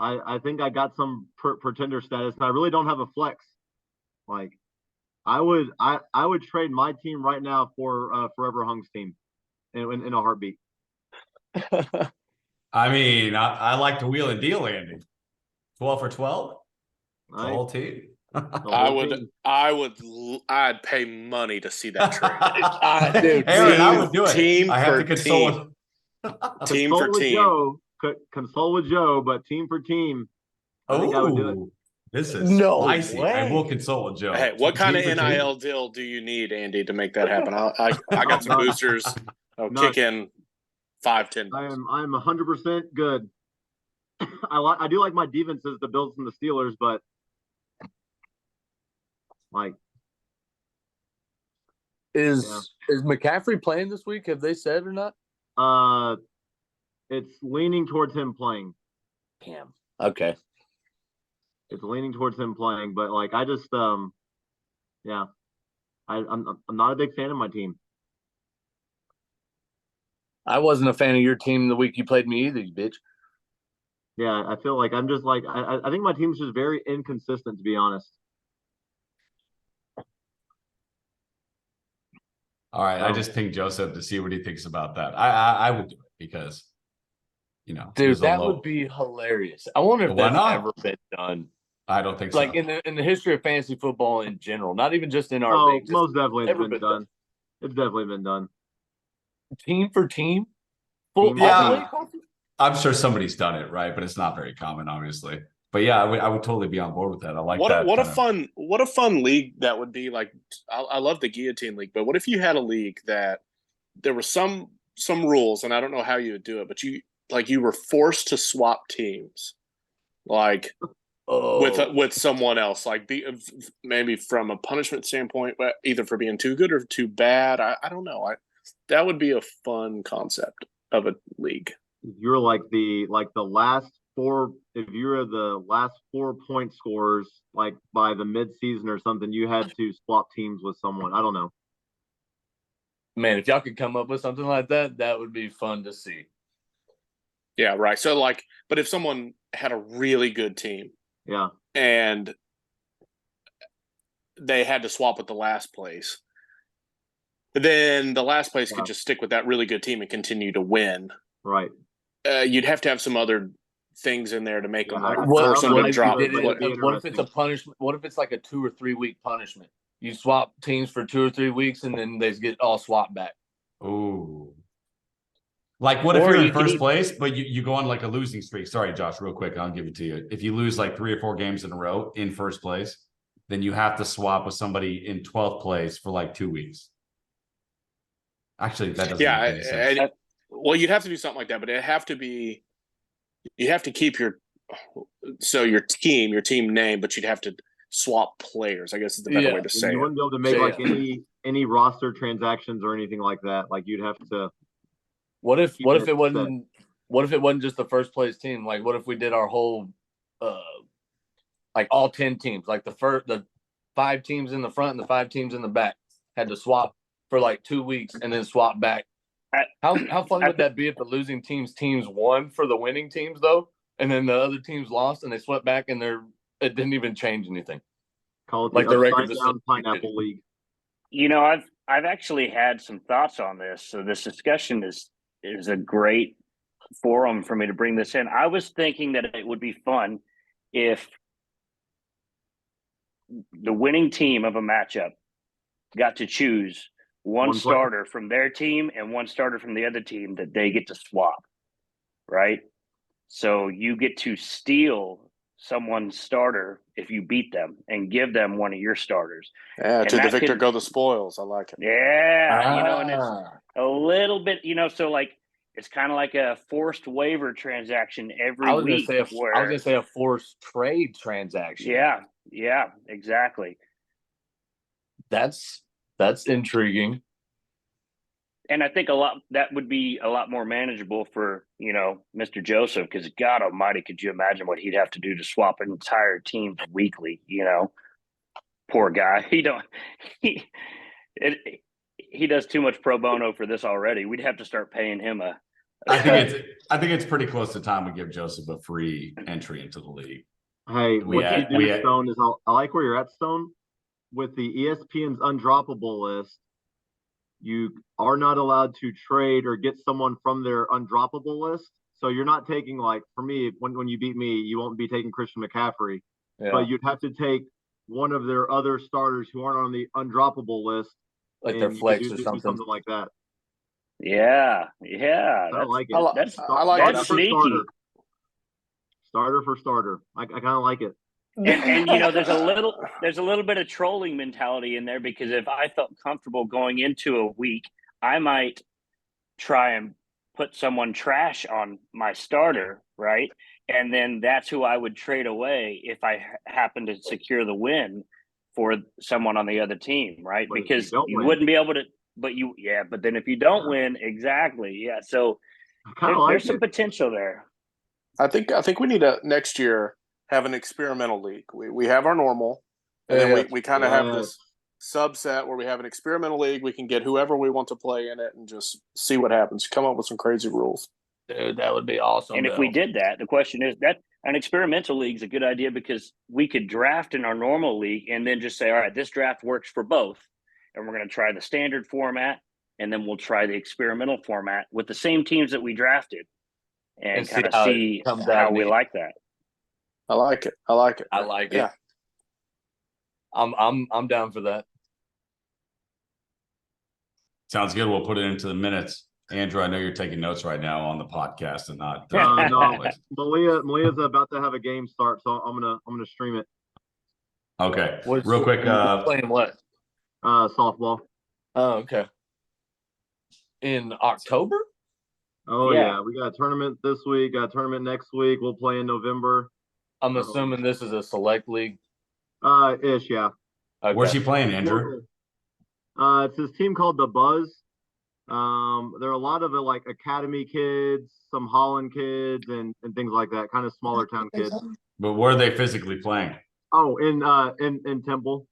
I think I got some pretender status, and I really don't have a flex. I would trade my team right now for Forever Hung's team in a heartbeat. I mean, I like to wheel and deal, Andy. 12 for 12? The Right? whole team. I'd pay money to see that trade. Dude, Aaron, I would do it. Team I have for to console. Team for team. Console with Joe, but team for team. I think I would do it. This is No spicy. way. I will console with Joe. Hey, what kind of Team for NIL team? deal do you need, Andy, to make that happen? I got some boosters. I'll kick in $5-10. I'm 100% good. I do like my defenses, the Bills and the Steelers, but Is McCaffrey playing this week? Have they said or not? It's leaning towards him playing. Damn. Okay. It's leaning towards him playing, but I just yeah. I'm not a big fan of my team. I wasn't a fan of your team the week you played me either, you bitch. Yeah, I feel like I'm just I think my team's just very inconsistent, to be honest. All right, I just pinged Joseph to see what he thinks about that. I would do it because, dude, that would be hilarious. I wonder if that's ever been done. I don't think so. In the history of fantasy football in general, not even just in our league. Most definitely it's been done. It's definitely been done. Team for team? Yeah, I'm sure somebody's done it, right? But it's not very common, obviously. But yeah, I would totally be on board with that. I like that. What a fun league that would be. I love the guillotine league, but what if you had a league that there were some rules, and I don't know how you would do it, but you were forced to swap teams, with someone else, maybe from a punishment standpoint, but either for being too good or too bad. I don't know. That would be a fun concept of a league. You're the last four. If you're the last 4 point scorers, by the mid-season or something, you had to swap teams with someone. I don't know. Man, if y'all could come up with something like that, that would be fun to see. Yeah, right. So but if someone had a really good team, yeah, and they had to swap with the last place, then the last place could just stick with that really good team and continue to win. Right. You'd have to have some other things in there to make them force them to drop. What if it's a punishment? What if it's a 2 or 3 week punishment? You swap teams for 2 or 3 weeks, and then they get all swapped back. Ooh. What if you're in first place, but you go on a losing streak? Sorry, Josh, real quick, I'll give it to you. If you lose 3 or 4 games in a row in first place, then you have to swap with somebody in 12th place for 2 weeks. Actually, that doesn't make any sense. Well, you'd have to do something like that, but it'd have to be. You have to keep your team name, but you'd have to swap players, I guess is the better way to say it. You wouldn't be able to make any roster transactions or anything like that. You'd have to. What if it wasn't just the first place team? What if we did our whole all 10 teams, the 5 teams in the front and the 5 teams in the back had to swap for 2 weeks and then swap back. How fun would that be if the losing teams won for the winning teams though, and then the other teams lost and they swept back and it didn't even change anything. Call it the record pineapple league. I've actually had some thoughts on this. So this discussion is a great forum for me to bring this in. I was thinking that it would be fun if the winning team of a matchup got to choose one starter from their team and one starter from the other team that they get to swap, right? So you get to steal someone's starter if you beat them and give them one of your starters. Yeah, And to the that victor could- go the spoils. I like it. Yeah, you know, and it's a little bit, you know, so like it's kind of like a forced waiver transaction every week. I was gonna say a forced trade transaction. Yeah, exactly. That's intriguing. And I think that would be a lot more manageable for, you know, Mr. Joseph, because God Almighty, could you imagine what he'd have to do to swap an entire team weekly? You know, poor guy. He does too much pro bono for this already. We'd have to start paying him I think it's pretty close to time we give Joseph a free entry into the league. Hey, Stone, is I like where you're at, Stone. With the ESPN's undroppable list, you are not allowed to trade or get someone from their undroppable list. So you're not taking, like, for me, when you beat me, you won't be taking Christian McCaffrey, but you'd have to take one of their other starters who aren't on the undroppable list, like their flex or something like that. Yeah. I like it. That's sneaky. Starter for starter. I kind of like it. And you know, there's a little bit of trolling mentality in there, because if I felt comfortable going into a week, I might try and put someone trash on my starter, right? And then that's who I would trade away if I happen to secure the win for someone on the other team, right? But because you wouldn't be able to. But then if you don't win, exactly, yeah. So there's some potential there. I think we need to next year have an experimental league. We have our normal, and then we kind of have this subset where we have an experimental league. We can get whoever we want to play in it and just see what happens. Come up with some crazy rules. Dude, that would be awesome. And if we did that, the question is that an experimental league is a good idea, because we could draft in our normal league and then just say, all right, this draft works for both, and we're going to try the standard format, and then we'll try the experimental format with the same teams that we drafted, and kind of see how we like that. I like it. I like it. Yeah. I'm down for that. Sounds good. We'll put it into the minutes. Andrew, I know you're taking notes right now on the podcast and not. No, Malia's about to have a game start, so I'm gonna stream it. Okay. Real quick. Playing what? Softball. Oh, okay. In October? Oh yeah, we got a tournament this week. Got a tournament next week. We'll play in November. I'm assuming this is a select league. Ish, yeah. Okay. Where's she playing, Andrew? It's this team called the Buzz. There are a lot of like academy kids, some Holland kids, and things like that. Kind of smaller town kids. But where are they physically playing? Oh, in Temple.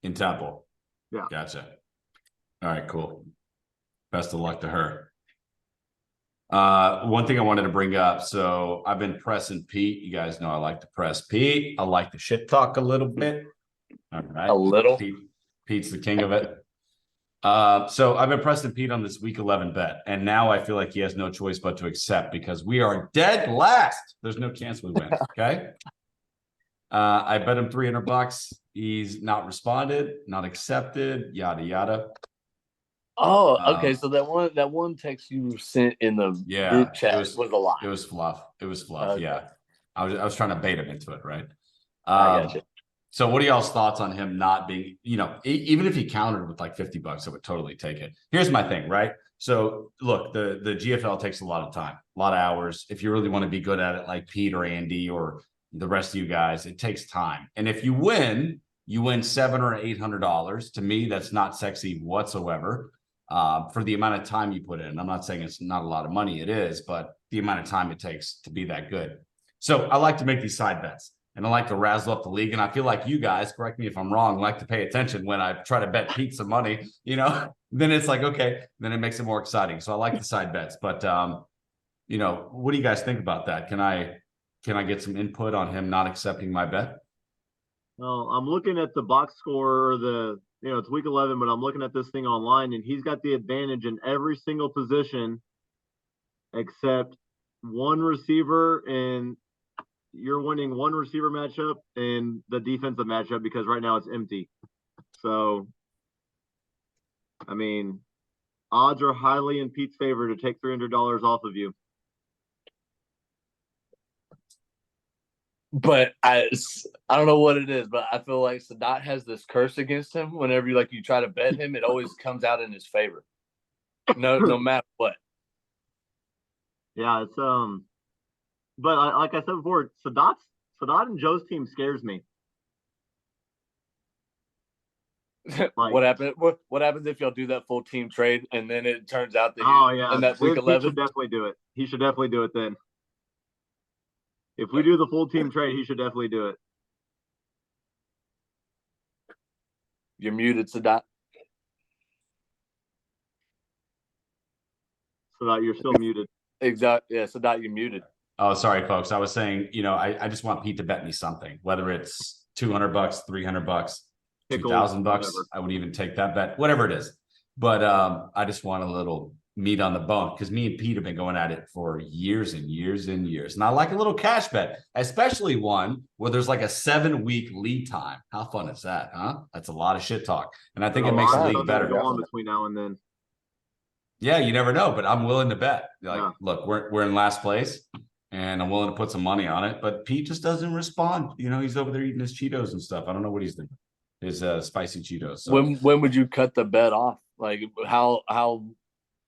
In Temple. Yeah. Gotcha. All right, cool. Best of luck to her. One thing I wanted to bring up. So I've been pressing Pete. You guys know I like to press Pete. I like to shit talk a little bit. All right. A little. Pete's the king of it. So I've been pressing Pete on this week 11 bet, and now I feel like he has no choice but to accept, because we are dead last. There's no chance we win. Okay. I bet him $300. He's not responded, not accepted, yada yada. Oh, okay. So that one text you sent in the group chat was a lie. It was fluff. Okay. Yeah. I was trying to bait him into it, right? I got you. So what are y'all's thoughts on him not being, even if he countered with like $50, I would totally take it. Here's my thing, right? So look, the GFL takes a lot of time, a lot of hours. If you really want to be good at it, like Pete or Andy or the rest of you guys, it takes time. And if you win $700 or $800. To me, that's not sexy whatsoever. For the amount of time you put in. I'm not saying it's not a lot of money, it is, but the amount of time it takes to be that good. So I like to make these side bets, and I like to razzle up the league. And I feel like you guys, correct me if I'm wrong, like to pay attention when I try to bet Pete some money, then it's like, okay, then it makes it more exciting. So I like the side bets, but what do you guys think about that? Can I get some input on him not accepting my bet? Well, I'm looking at the box score, or it's week 11, but I'm looking at this thing online, and he's got the advantage in every single position except one receiver and you're winning one receiver matchup and the defensive matchup because right now it's empty. So, I mean, odds are highly in Pete's favor to take $300 off of you. But I don't know what it is, but I feel like Sadat has this curse against him. Whenever you try to bet him, it always comes out in his favor. No matter what. Yeah, it's but like I said before, Sadat and Joe's team scares me. Like, what happened? What happens if y'all do that full team trade and then it turns out that in that he week 11? should definitely do it. He should definitely do it then. If we do the full team trade, he should definitely do it. You're muted, Sadat. Sadat, you're still muted. Exactly. Yeah, Sadat, you're muted. Oh, sorry, folks. I was saying, I just want Pete to bet me something, whether it's $200, $300, $2,000. Whatever. I would even take that bet, whatever it is. But I just want a little meat on the bone because me and Pete have been going at it for years and years and years. And I like a little cash bet, especially one where there's like a 7-week lead time. How fun is that, huh? That's a lot of shit talk. And I think it makes the league better. Go on between now and then. Yeah, you never know, but I'm willing to bet. Yeah. Look, we're in last place and I'm willing to put some money on it, but Pete just doesn't respond. He's over there eating his Cheetos and stuff. I don't know what he's doing. His spicy Cheetos. So. When would you cut the bet off? Like how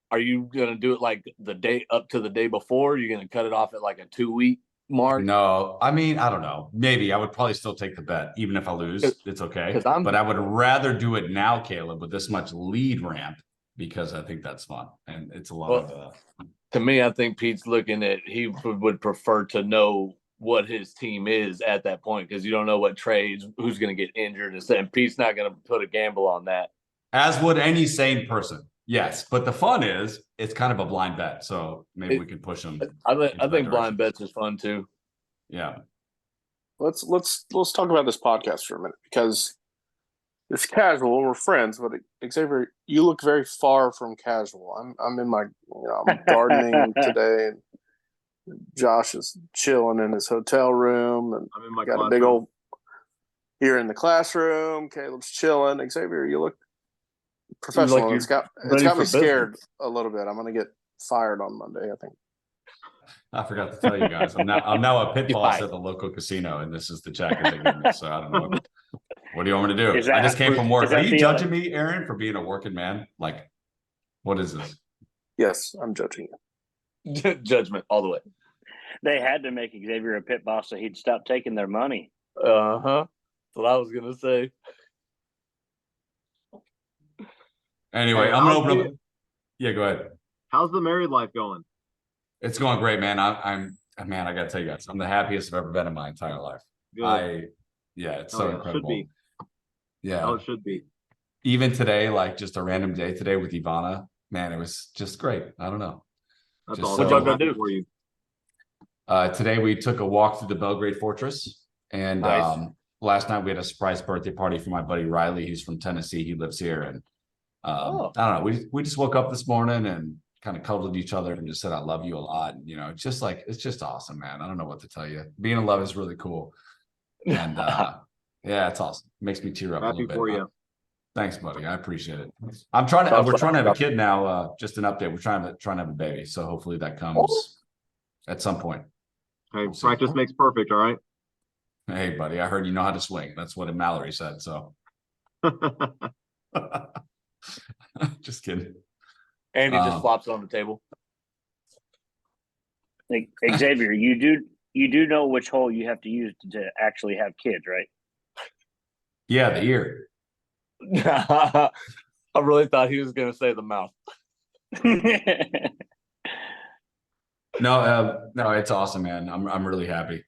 are you gonna do it? Like the day up to the day before? Are you gonna cut it off at like a 2-week mark? No, I mean, I don't know. Maybe I would probably still take the bet, even if I lose. It's okay. But I would rather do it now, Caleb, with this much lead ramp because I think that's fun and it's a lot of. To me, I think Pete's looking at he would prefer to know what his team is at that point because you don't know what trades, who's going to get injured, and Pete's not going to put a gamble on that. As would any sane person. Yes, but the fun is it's kind of a blind bet, so maybe we could push them. I think blind bets is fun too. Yeah. Let's talk about this podcast for a minute because it's casual. We're friends, but Xavier, you look very far from casual. I'm in my I'm gardening today, and Josh is chilling in his hotel room, and I'm in my got a big old. You're in the classroom. Caleb's chilling. Xavier, you look professional. It's got me scared a little bit. I'm gonna get fired on Monday, I think. I forgot to tell you guys. I'm now a pit boss at the local casino, and this is the jacket they give me. So I don't know what do you want me to do? I just came from work. Are you judging me, Aaron, for being a working man? Like, what is this? Yes, I'm judging you. Judgment all the way. They had to make Xavier a pit boss so he'd stop taking their money. That's what I was gonna say. Anyway, I'm gonna open up. Yeah, go ahead. How's the married life going? It's going great, man. I gotta tell you guys, I'm the happiest I've ever been in my entire life. Good. It's so incredible. It should be. Yeah. Oh, it should be. Even today, like just a random day today with Ivana, man, it was just great. I don't know. That's just all. What y'all gonna do for you? Today we took a walk through the Belgrade Fortress, and Nice. Last night we had a surprise birthday party for my buddy Riley. He's from Tennessee. He lives here, and I don't know. We just woke up this morning and kind of cuddled each other and just said, "I love you a lot." And, it's just awesome, man. I don't know what to tell you. Being in love is really cool, and yeah, it's awesome. It makes me tear up a little Happy bit. for you. Thanks, buddy. I appreciate it. We're trying to have a kid now. Just an update. We're trying to have a baby, so hopefully that comes at some point. Hey, practice makes perfect. All right. Hey, buddy, I heard you know how to swing. That's what Mallory said. So, just kidding. Andy just flops it on the table. Xavier, you do know which hole you have to use to actually have kids, right? Yeah, the ear. I really thought he was going to say the mouth. No, it's awesome, man. I'm really happy.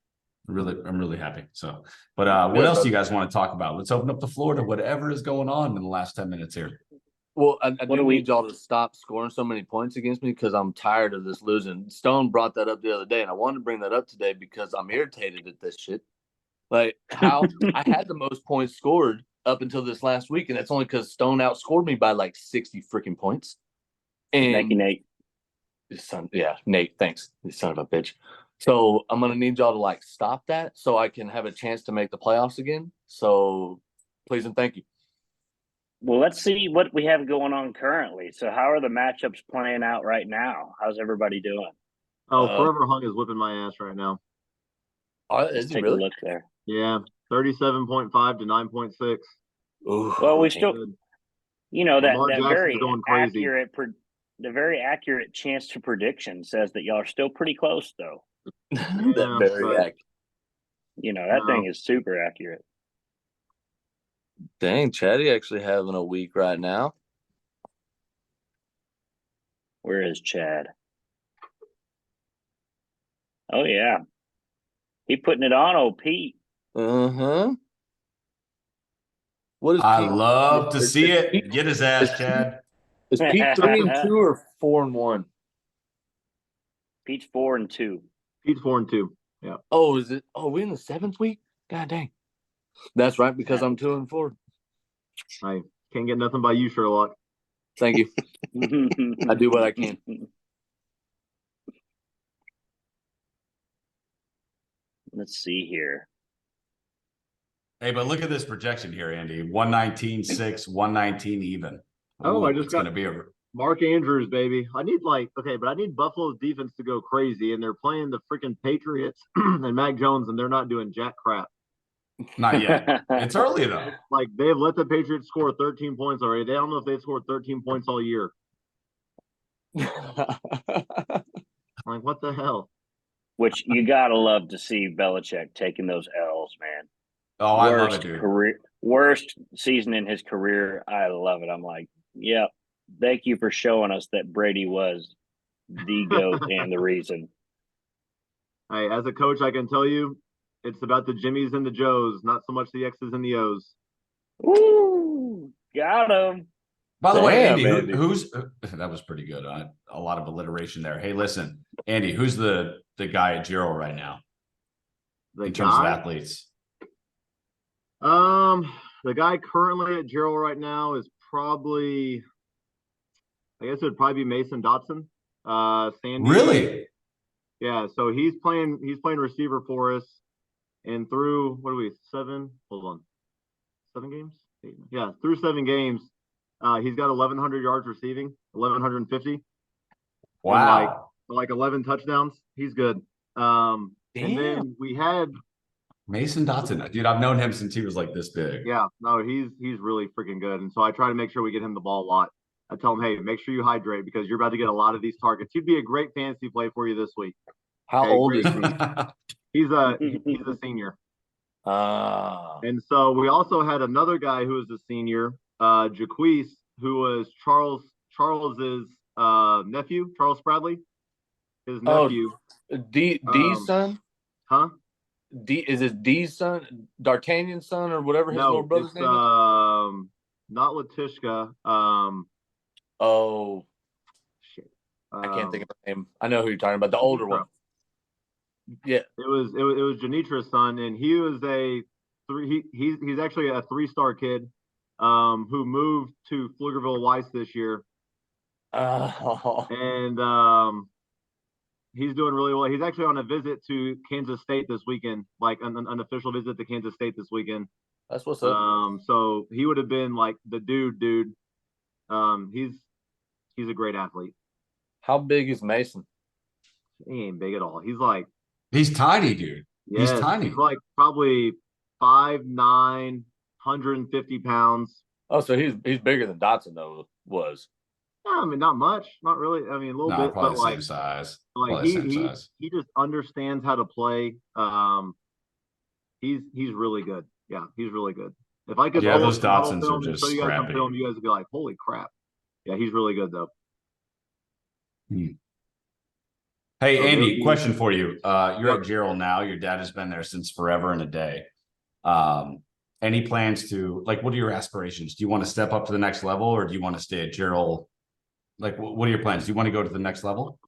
I'm really happy. So, but what else do you guys want to talk about? Let's open up the floor to whatever is going on in the last 10 minutes here. Well, I do need y'all to stop scoring so many points against me because I'm tired of this losing. Stone brought that up the other day, and I wanted to bring that up today because I'm irritated at this shit. Like how I had the most points scored up until this last week, and that's only because Stone outscored me by like 60 freaking points. And Nate. Nate, thanks. You son of a bitch. So I'm gonna need y'all to like stop that so I can have a chance to make the playoffs again. So please and thank you. Well, let's see what we have going on currently. So, how are the matchups playing out right now? How's everybody doing? Oh, Forever Hung is whipping my ass right now. Let's Is he take really? a look there. Yeah, 37.5 to 9.6. Well, we still, Good. that Lamar that Jackson's very going crazy. the very accurate chance to prediction says that y'all are still pretty close, though. That very accurate. That thing is super accurate. Dang, Chatty actually having a week right now. Where is Chad? Oh yeah, he putting it on, old Pete. Uh-huh. What is I Pete? love to see it. Get his ass, Chad. Is Pete 3-2 or 4-1? Pete's 4-2. Pete's 4-2. Yeah. Oh, is it? Oh, we in the 7th week? God dang. That's right, because I'm 2-4. I can't get nothing by you, Sherlock. Thank you. I do what I can. Let's see here. Hey, but look at this projection here, Andy. 119.6, 119 even. Oh, I just it's got going to be a Mark Andrews, baby. I need but I need Buffalo's defense to go crazy, and they're playing the freaking Patriots and Mac Jones, and they're not doing jack crap. not yet. It's early though. Like they've let the Patriots score 13 points already. They don't know if they've scored 13 points all year. Like what the hell? Which you gotta love to see Belichick taking those L's, man. Oh, I love it, dude. Worst season in his career. I love it. I'm like, yeah, thank you for showing us that Brady was the GOAT and the reason. Hey, as a coach, I can tell you, it's about the Jimmies and the Joes, not so much the X's and the O's. Ooh, got him. By the way, Andy, Andy. who's that was pretty good. A lot of alliteration there. Hey, listen, Andy, who's the guy at Jarrell right now in terms of athletes? The guy currently at Jarrell right now is probably, I guess it would probably be Mason Dotson. Sandy. Really? Yeah. So he's playing receiver for us, and through what are we 7? Hold on, 7 games. 8, yeah, through 7 games, he's got 1,100 yards receiving, 1,150. Wow. And like 11 touchdowns. He's good. And then we had Mason Dotson, dude. I've known him since he was like this big. Yeah, no, he's really freaking good. And so I try to make sure we get him the ball a lot. I tell him, hey, make sure you hydrate because you're about to get a lot of these targets. He'd be a great fantasy play for you this week. How old is he? He's a senior. And so we also had another guy who was a senior, Jaquise, who was Charles's nephew, Charles Bradley, his nephew. D's son? Huh? Is it D's son, D'Artagnan's son, or whatever his little brother's name is? Not Latishka. Oh shit. I can't think of her name. I know who you're talking about, the older one. Yeah, it was Janitra's son, and he was he's actually a 3-star kid, who moved to Pflugerville Weiss this year, and he's doing really well. He's actually on a visit to Kansas State this weekend, like an official visit to Kansas State this weekend. That's what's up. So he would have been like the dude. He's a great athlete. How big is Mason? He ain't big at all. He's tiny, dude. Yes, he's tiny. He's like probably 5'9", 150 pounds. Oh, so he's bigger than Dotson though was. I mean, not much, not really. I mean, a little bit, probably but the like same size. Like he just understands how to play. He's really good. Yeah, he's really good. If I could, those Dotsons are just show you guys some scrappy. film, you guys would be like, "Holy crap!" Yeah, he's really good though. Hey, Andy, question for you. You're at Jarrell now. Your dad has been there since forever and a day. Any plans to what are your aspirations? Do you want to step up to the next level, or do you want to stay at Jarrell? Like, what are your plans? Do you want to go to the next level?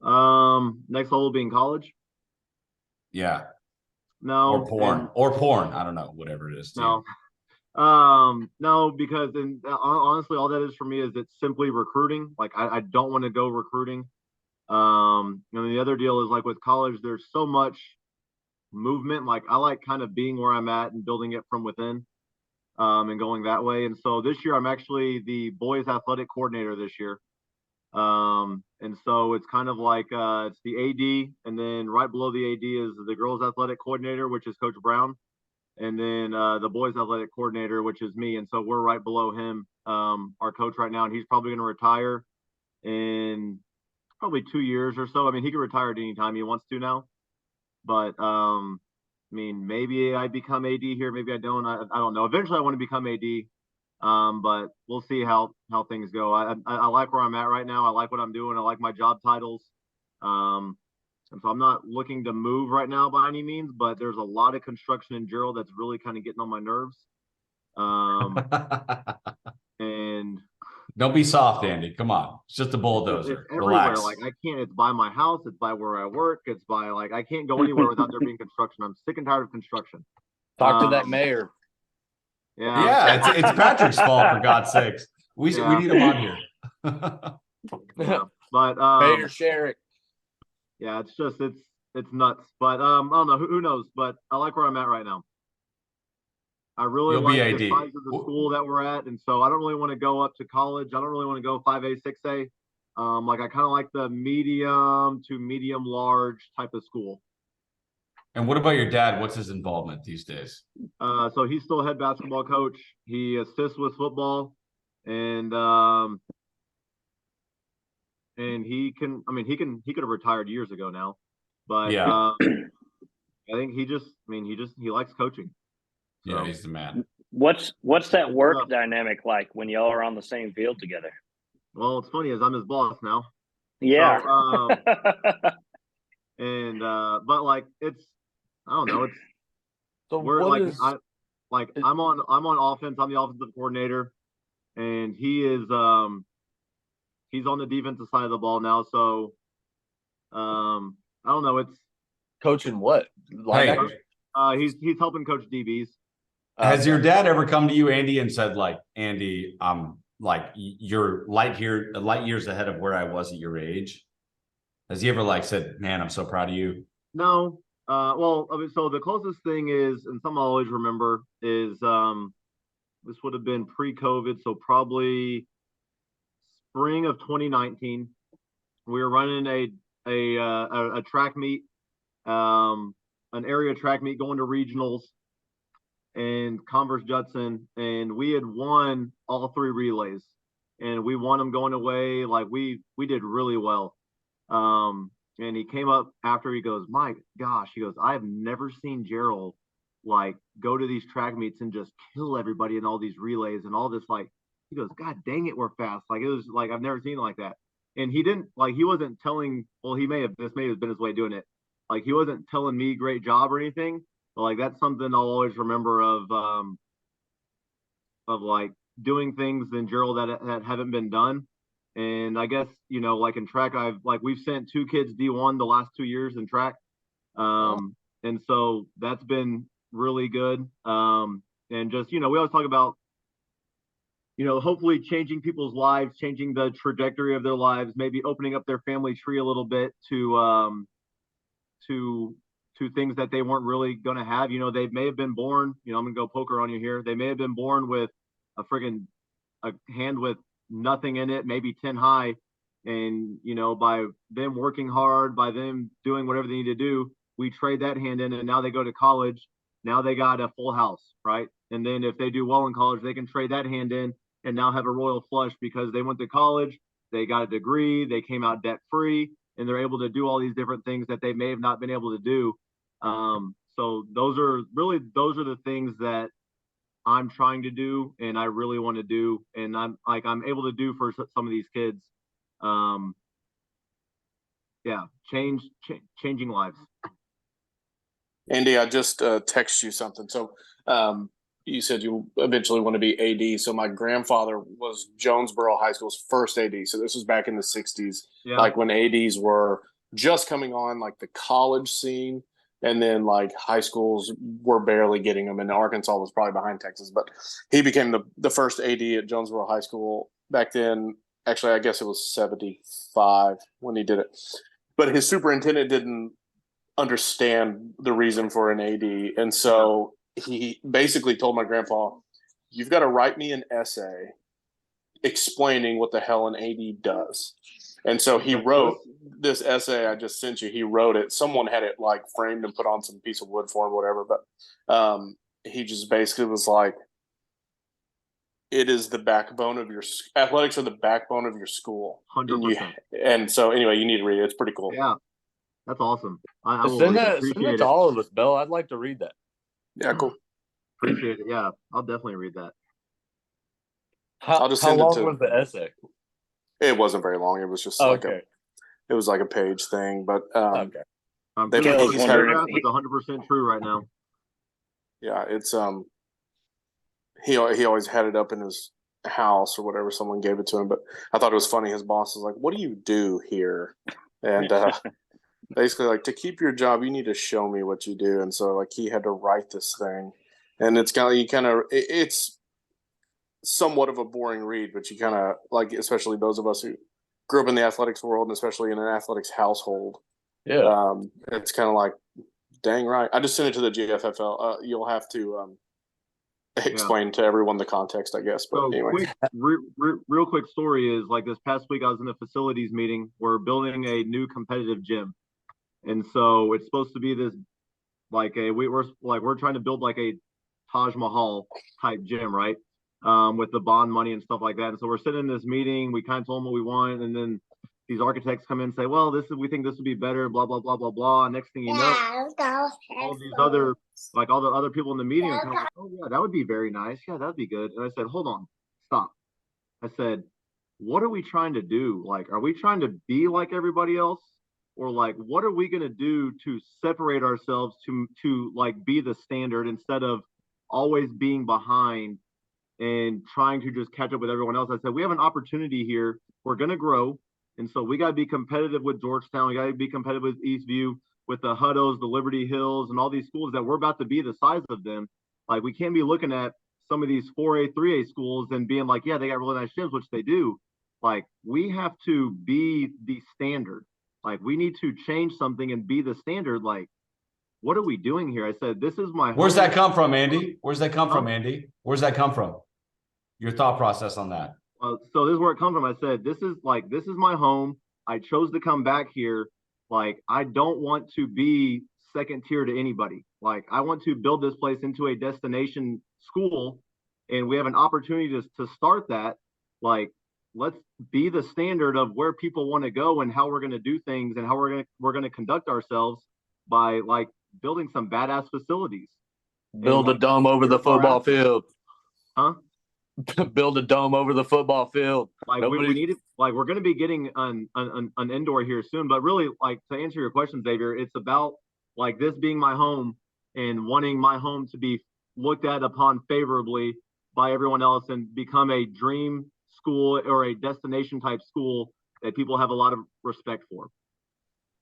Next level being college. Yeah. No. Or porn. I don't know, whatever it is. No. No, because honestly, all that is for me is it's simply recruiting. Like, I don't want to go recruiting. And the other deal is like with college, there's so much movement. Like I like kind of being where I'm at and building it from within, and going that way. And so this year I'm actually the boys athletic coordinator this year. And so it's kind of like it's the AD, and then right below the AD is the girls athletic coordinator, which is Coach Brown, and then the boys athletic coordinator, which is me. And so we're right below him, our coach right now, and he's probably going to retire in probably 2 years or so. I mean, he can retire at any time he wants to now, but I mean, maybe I become AD here, maybe I don't. I don't know. Eventually, I want to become AD. But we'll see how things go. I like where I'm at right now. I like what I'm doing. I like my job titles. And so I'm not looking to move right now by any means, but there's a lot of construction in Jarrell that's really kind of getting on my nerves. And Don't be soft, Andy. Come on. It's just a bulldozer. it's everywhere. Relax. Like I can't, it's by my house, it's by where I work, it's by like I can't go anywhere without there being construction. I'm sick and tired of construction. Talk to that mayor. Yeah. Yeah, it's Patrick's fault, for God's sakes. We need him on here. Yeah. But Mayor Sherrick. yeah, it's just it's nuts. But I don't know, who knows, but I like where I'm at right now. I really You'll be like the AD. size of the school that we're at, and so I don't really want to go up to college. I don't really want to go 5A, 6A. Like I kind of like the medium to medium large type of school. And what about your dad? What's his involvement these days? So he's still head basketball coach. He assists with football, and he can. I mean, he could have retired years ago now, but Yeah. I think he likes coaching. So. Yeah, he's the man. What's that work dynamic like when y'all are on the same field together? Well, it's funny as I'm his boss now. Yeah. So, but like it's, I don't know. It's So we're what like is I'm on offense. I'm the offensive coordinator, and he is he's on the defensive side of the ball now. So I don't know. It's coaching what? Linebackers? he's helping coach DBs. Has your dad ever come to you, Andy, and said, like, Andy, like you're light years ahead of where I was at your age? Has he ever like said, man, I'm so proud of you? No. Well, I mean, so the closest thing is, and something I always remember is this would have been pre-COVID, so probably spring of 2019. We were running a track meet, an area track meet going to regionals and Converse Judson, and we had won all 3 relays, and we won them going away. Like we did really well. And he came up after, he goes, my gosh, he goes, I've never seen Jarrell like go to these track meets and just kill everybody in all these relays and all this. Like, he goes, God dang it, we're fast. Like, it was like, I've never seen it like that. And he didn't, like, he wasn't telling, well, this may have been his way of doing it. Like, he wasn't telling me great job or anything, but like, that's something I'll always remember of like doing things in Jarrell that haven't been done. And I guess, you know, like in track, we've sent 2 kids D1 the last 2 years in track. And so that's been really good. And just, you know, we always talk about, you know, hopefully changing people's lives, changing the trajectory of their lives, maybe opening up their family tree a little bit to things that they weren't really going to have. You know, they may have been born, you know, I'm going to go poker on you here. They may have been born with a hand with nothing in it, maybe 10 high. And, you know, by them working hard, by them doing whatever they need to do, we trade that hand in, and now they go to college. Now they got a full house, right? And then if they do well in college, they can trade that hand in and now have a royal flush because they went to college, they got a degree, they came out debt free, and they're able to do all these different things that they may have not been able to do. So those are the things that I'm trying to do and I really want to do, and I'm able to do for some of these kids. Changing lives. Andy, I just text you something. So you said you eventually want to be AD. So my grandfather was Jonesboro High School's first AD. So this was back in the 60s, like when ADs were just coming on, like the college scene. And then like high schools were barely getting them. And Arkansas was probably behind Texas. But he became the first AD at Jonesboro High School back then. actually, I guess it was 75 when he did it. But his superintendent didn't understand the reason for an AD. And so he basically told my grandpa, you've got to write me an essay explaining what the hell an AD does. And so he wrote this essay I just sent you. He wrote it. Someone had it like framed and put on some piece of wood for him, whatever. But he just basically was like, it is the backbone of your athletics are the backbone of your school. 100%. And so anyway, you need to read it. It's pretty cool. Yeah, that's awesome. I will Send that appreciate to it. all of us, Bill. I'd like to read that. Yeah, cool. Appreciate it. Yeah, I'll definitely read that. I'll just How send it long to- was the essay? It wasn't very long. It was just it was like a page thing. But Okay. I'm They- pretty he's sure had- it's 100% true right now. yeah, it's he always had it up in his house or whatever. Someone gave it to him, but I thought it was funny. His boss was like, "What do you do here?" And basically, like, to keep your job, you need to show me what you do. And so, like, he had to write this thing, and it's it's somewhat of a boring read, but you kind of like, especially those of us who grew up in the athletics world and especially in an athletics household. Yeah. It's kind of like, dang right. I just sent it to the GFFL. You'll have to explain to everyone the context, I guess. But So anyway, real quick story is like this past week I was in a facilities meeting. We're building a new competitive gym, and so it's supposed to be this like we're trying to build like a Taj Mahal type gym, right? With the bond money and stuff like that. And so we're sitting in this meeting. We kind of told them what we want, and then these architects come in and say, "Well, we think this would be better." Blah blah blah blah blah. Next thing you know, all the other people in the meeting are kind of like, "Oh yeah, that would be very nice. Yeah, that'd be good." And I said, "Hold on, stop." I said, "What are we trying to do? Like, are we trying to be like everybody else, or like, what are we going to do to separate ourselves to like be the standard instead of always being behind and trying to just catch up with everyone else?" I said, we have an opportunity here. We're going to grow. And so we got to be competitive with Georgetown. We got to be competitive with Eastview, with the Huttos, the Liberty Hills, and all these schools that we're about to be the size of them. Like, we can't be looking at some of these 4A, 3A schools and being like, yeah, they got really nice gyms, which they do. Like, we have to be the standard. Like, we need to change something and be the standard. Like, what are we doing here? I said, this is my home. Where's that come from, Andy? Where's that come from, Andy? Where's that come from? Your thought process on that. So this is where it comes from. I said, this is my home. I chose to come back here. Like, I don't want to be second tier to anybody. Like, I want to build this place into a destination school, and we have an opportunity to start that. Like, let's be the standard of where people want to go and how we're going to do things and how we're going to conduct ourselves by like building some badass facilities. Build a dome over the football field. Huh? Build a dome over the football field. Like, we need it. Like, we're going to be getting an indoor here soon, but really, like, to answer your question, Xavier, it's about like this being my home and wanting my home to be looked at upon favorably by everyone else and become a dream school or a destination type school that people have a lot of respect for.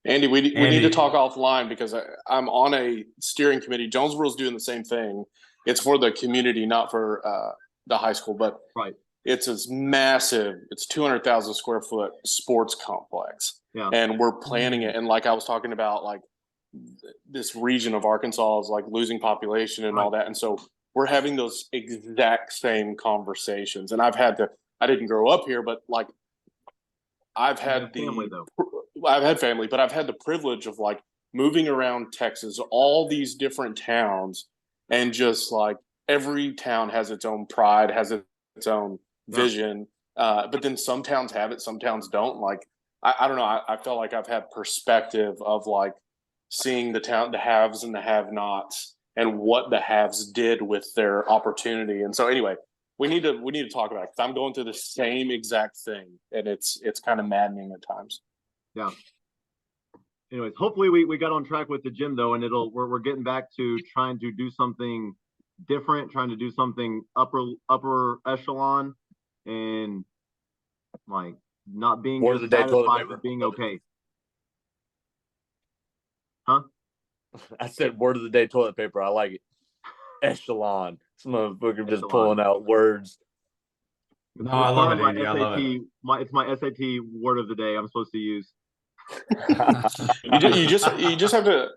Andy, we need to talk offline because I'm on a steering committee. Jonesboro's doing the same thing. It's for the community, not for the high school, but right. It's this massive. It's 200,000 square foot sports complex, and we're planning it. And like I was talking about, like this region of Arkansas is like losing population and all that, and so we're having those exact same conversations. And I didn't grow up here, but like I've had family, I've had family, but I've had the privilege of like moving around Texas, all these different towns, and just like every town has its own pride, has its own vision. But then some towns have it, some towns don't. Like, I don't know. I felt like I've had perspective of like seeing the haves and the have-nots and what the haves did with their opportunity. And so anyway, we need to talk about it because I'm going through the same exact thing, and it's kind of maddening at times. Yeah. Anyways, hopefully we got on track with the gym though, and we're getting back to trying to do something different, trying to do something upper echelon, and like not being just satisfied with being okay. Huh? I said word of the day, toilet paper. I like it. Echelon. Some motherfucker just pulling out words. No, I love it, my Andy. I love it. It's my SAT word of the day I'm supposed to use. You just have to.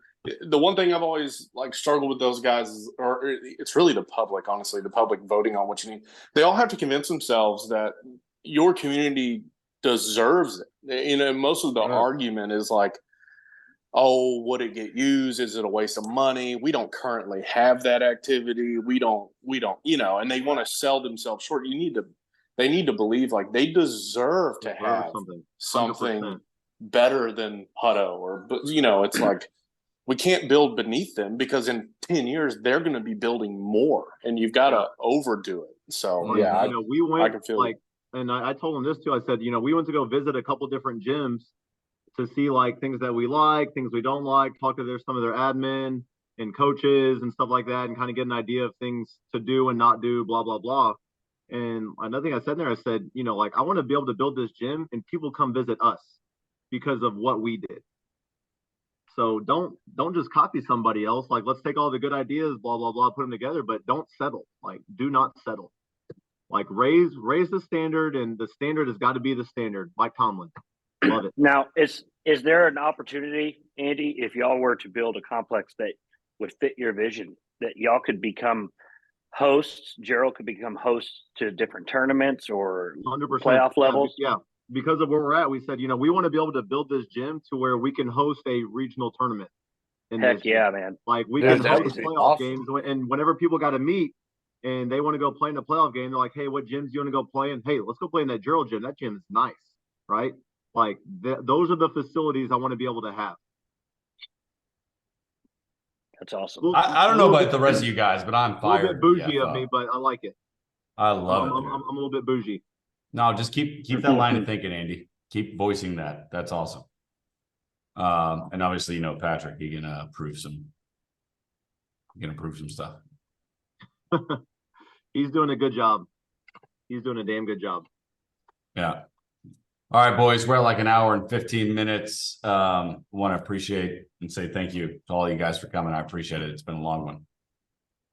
The one thing I've always like struggled with those guys is, or it's really the public, honestly, the public voting on what you need. They all have to convince themselves that your community deserves it. You know, most of the argument is like, oh, would it get used? Is it a waste of money? We don't currently have that activity. We don't, you know, and they want to sell themselves short. They need to believe like they deserve to have something better than Hutto, or, you know, it's like, we can't build beneath them because in 10 years they're going to be building more, and you've got to overdo it. So we went, I can feel like, and I told them this too. I said, we went to go visit a couple different gyms to see like things that we like, things we don't like, talk to some of their admin and coaches and stuff like that, and kind of get an idea of things to do and not do, blah, blah, blah. And another thing I said there, I said, like, I want to be able to build this gym and people come visit us because of what we did. So don't just copy somebody else. Like, let's take all the good ideas, blah, blah, blah, put them together, but don't settle. Like, do not settle. Like, raise the standard, and the standard has got to be the standard. Mike Tomlin. Love it. Now, is there an opportunity, Andy, if y'all were to build a complex that would fit your vision, that y'all could become hosts? Jarrell could become hosts to different tournaments or 100%. playoff levels? Yeah. Because of where we're at, we said, we want to be able to build this gym to where we can host a regional tournament. Heck yeah, man. Like, we Dude, can that host would be playoff awesome. games. And whenever people got to meet and they want to go play in a playoff game, they're like, hey, what gyms do you want to go play in? Hey, let's go play in that Jarrell gym. That gym is nice, right? Like, those are the facilities I want to be able to have. That's awesome. I don't know about the rest of you guys, but I'm fired. A little bit bougie of me, but I like it. I love it. I'm a little bit bougie. No, just keep that line of thinking, Andy. Keep voicing that. That's awesome. And obviously, Patrick, he can approve some stuff. He's doing a good job. He's doing a damn good job. Yeah. All right, boys, we're at like an hour and 15 minutes. Want to appreciate and say thank you to all you guys for coming. I appreciate it. It's been a long one.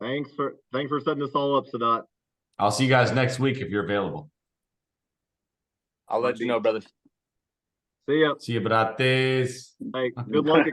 Thanks for setting this all up, Sadat. I'll see you guys next week if you're available. I'll let you know, brother. See ya. See you, brates. Hey, good luck at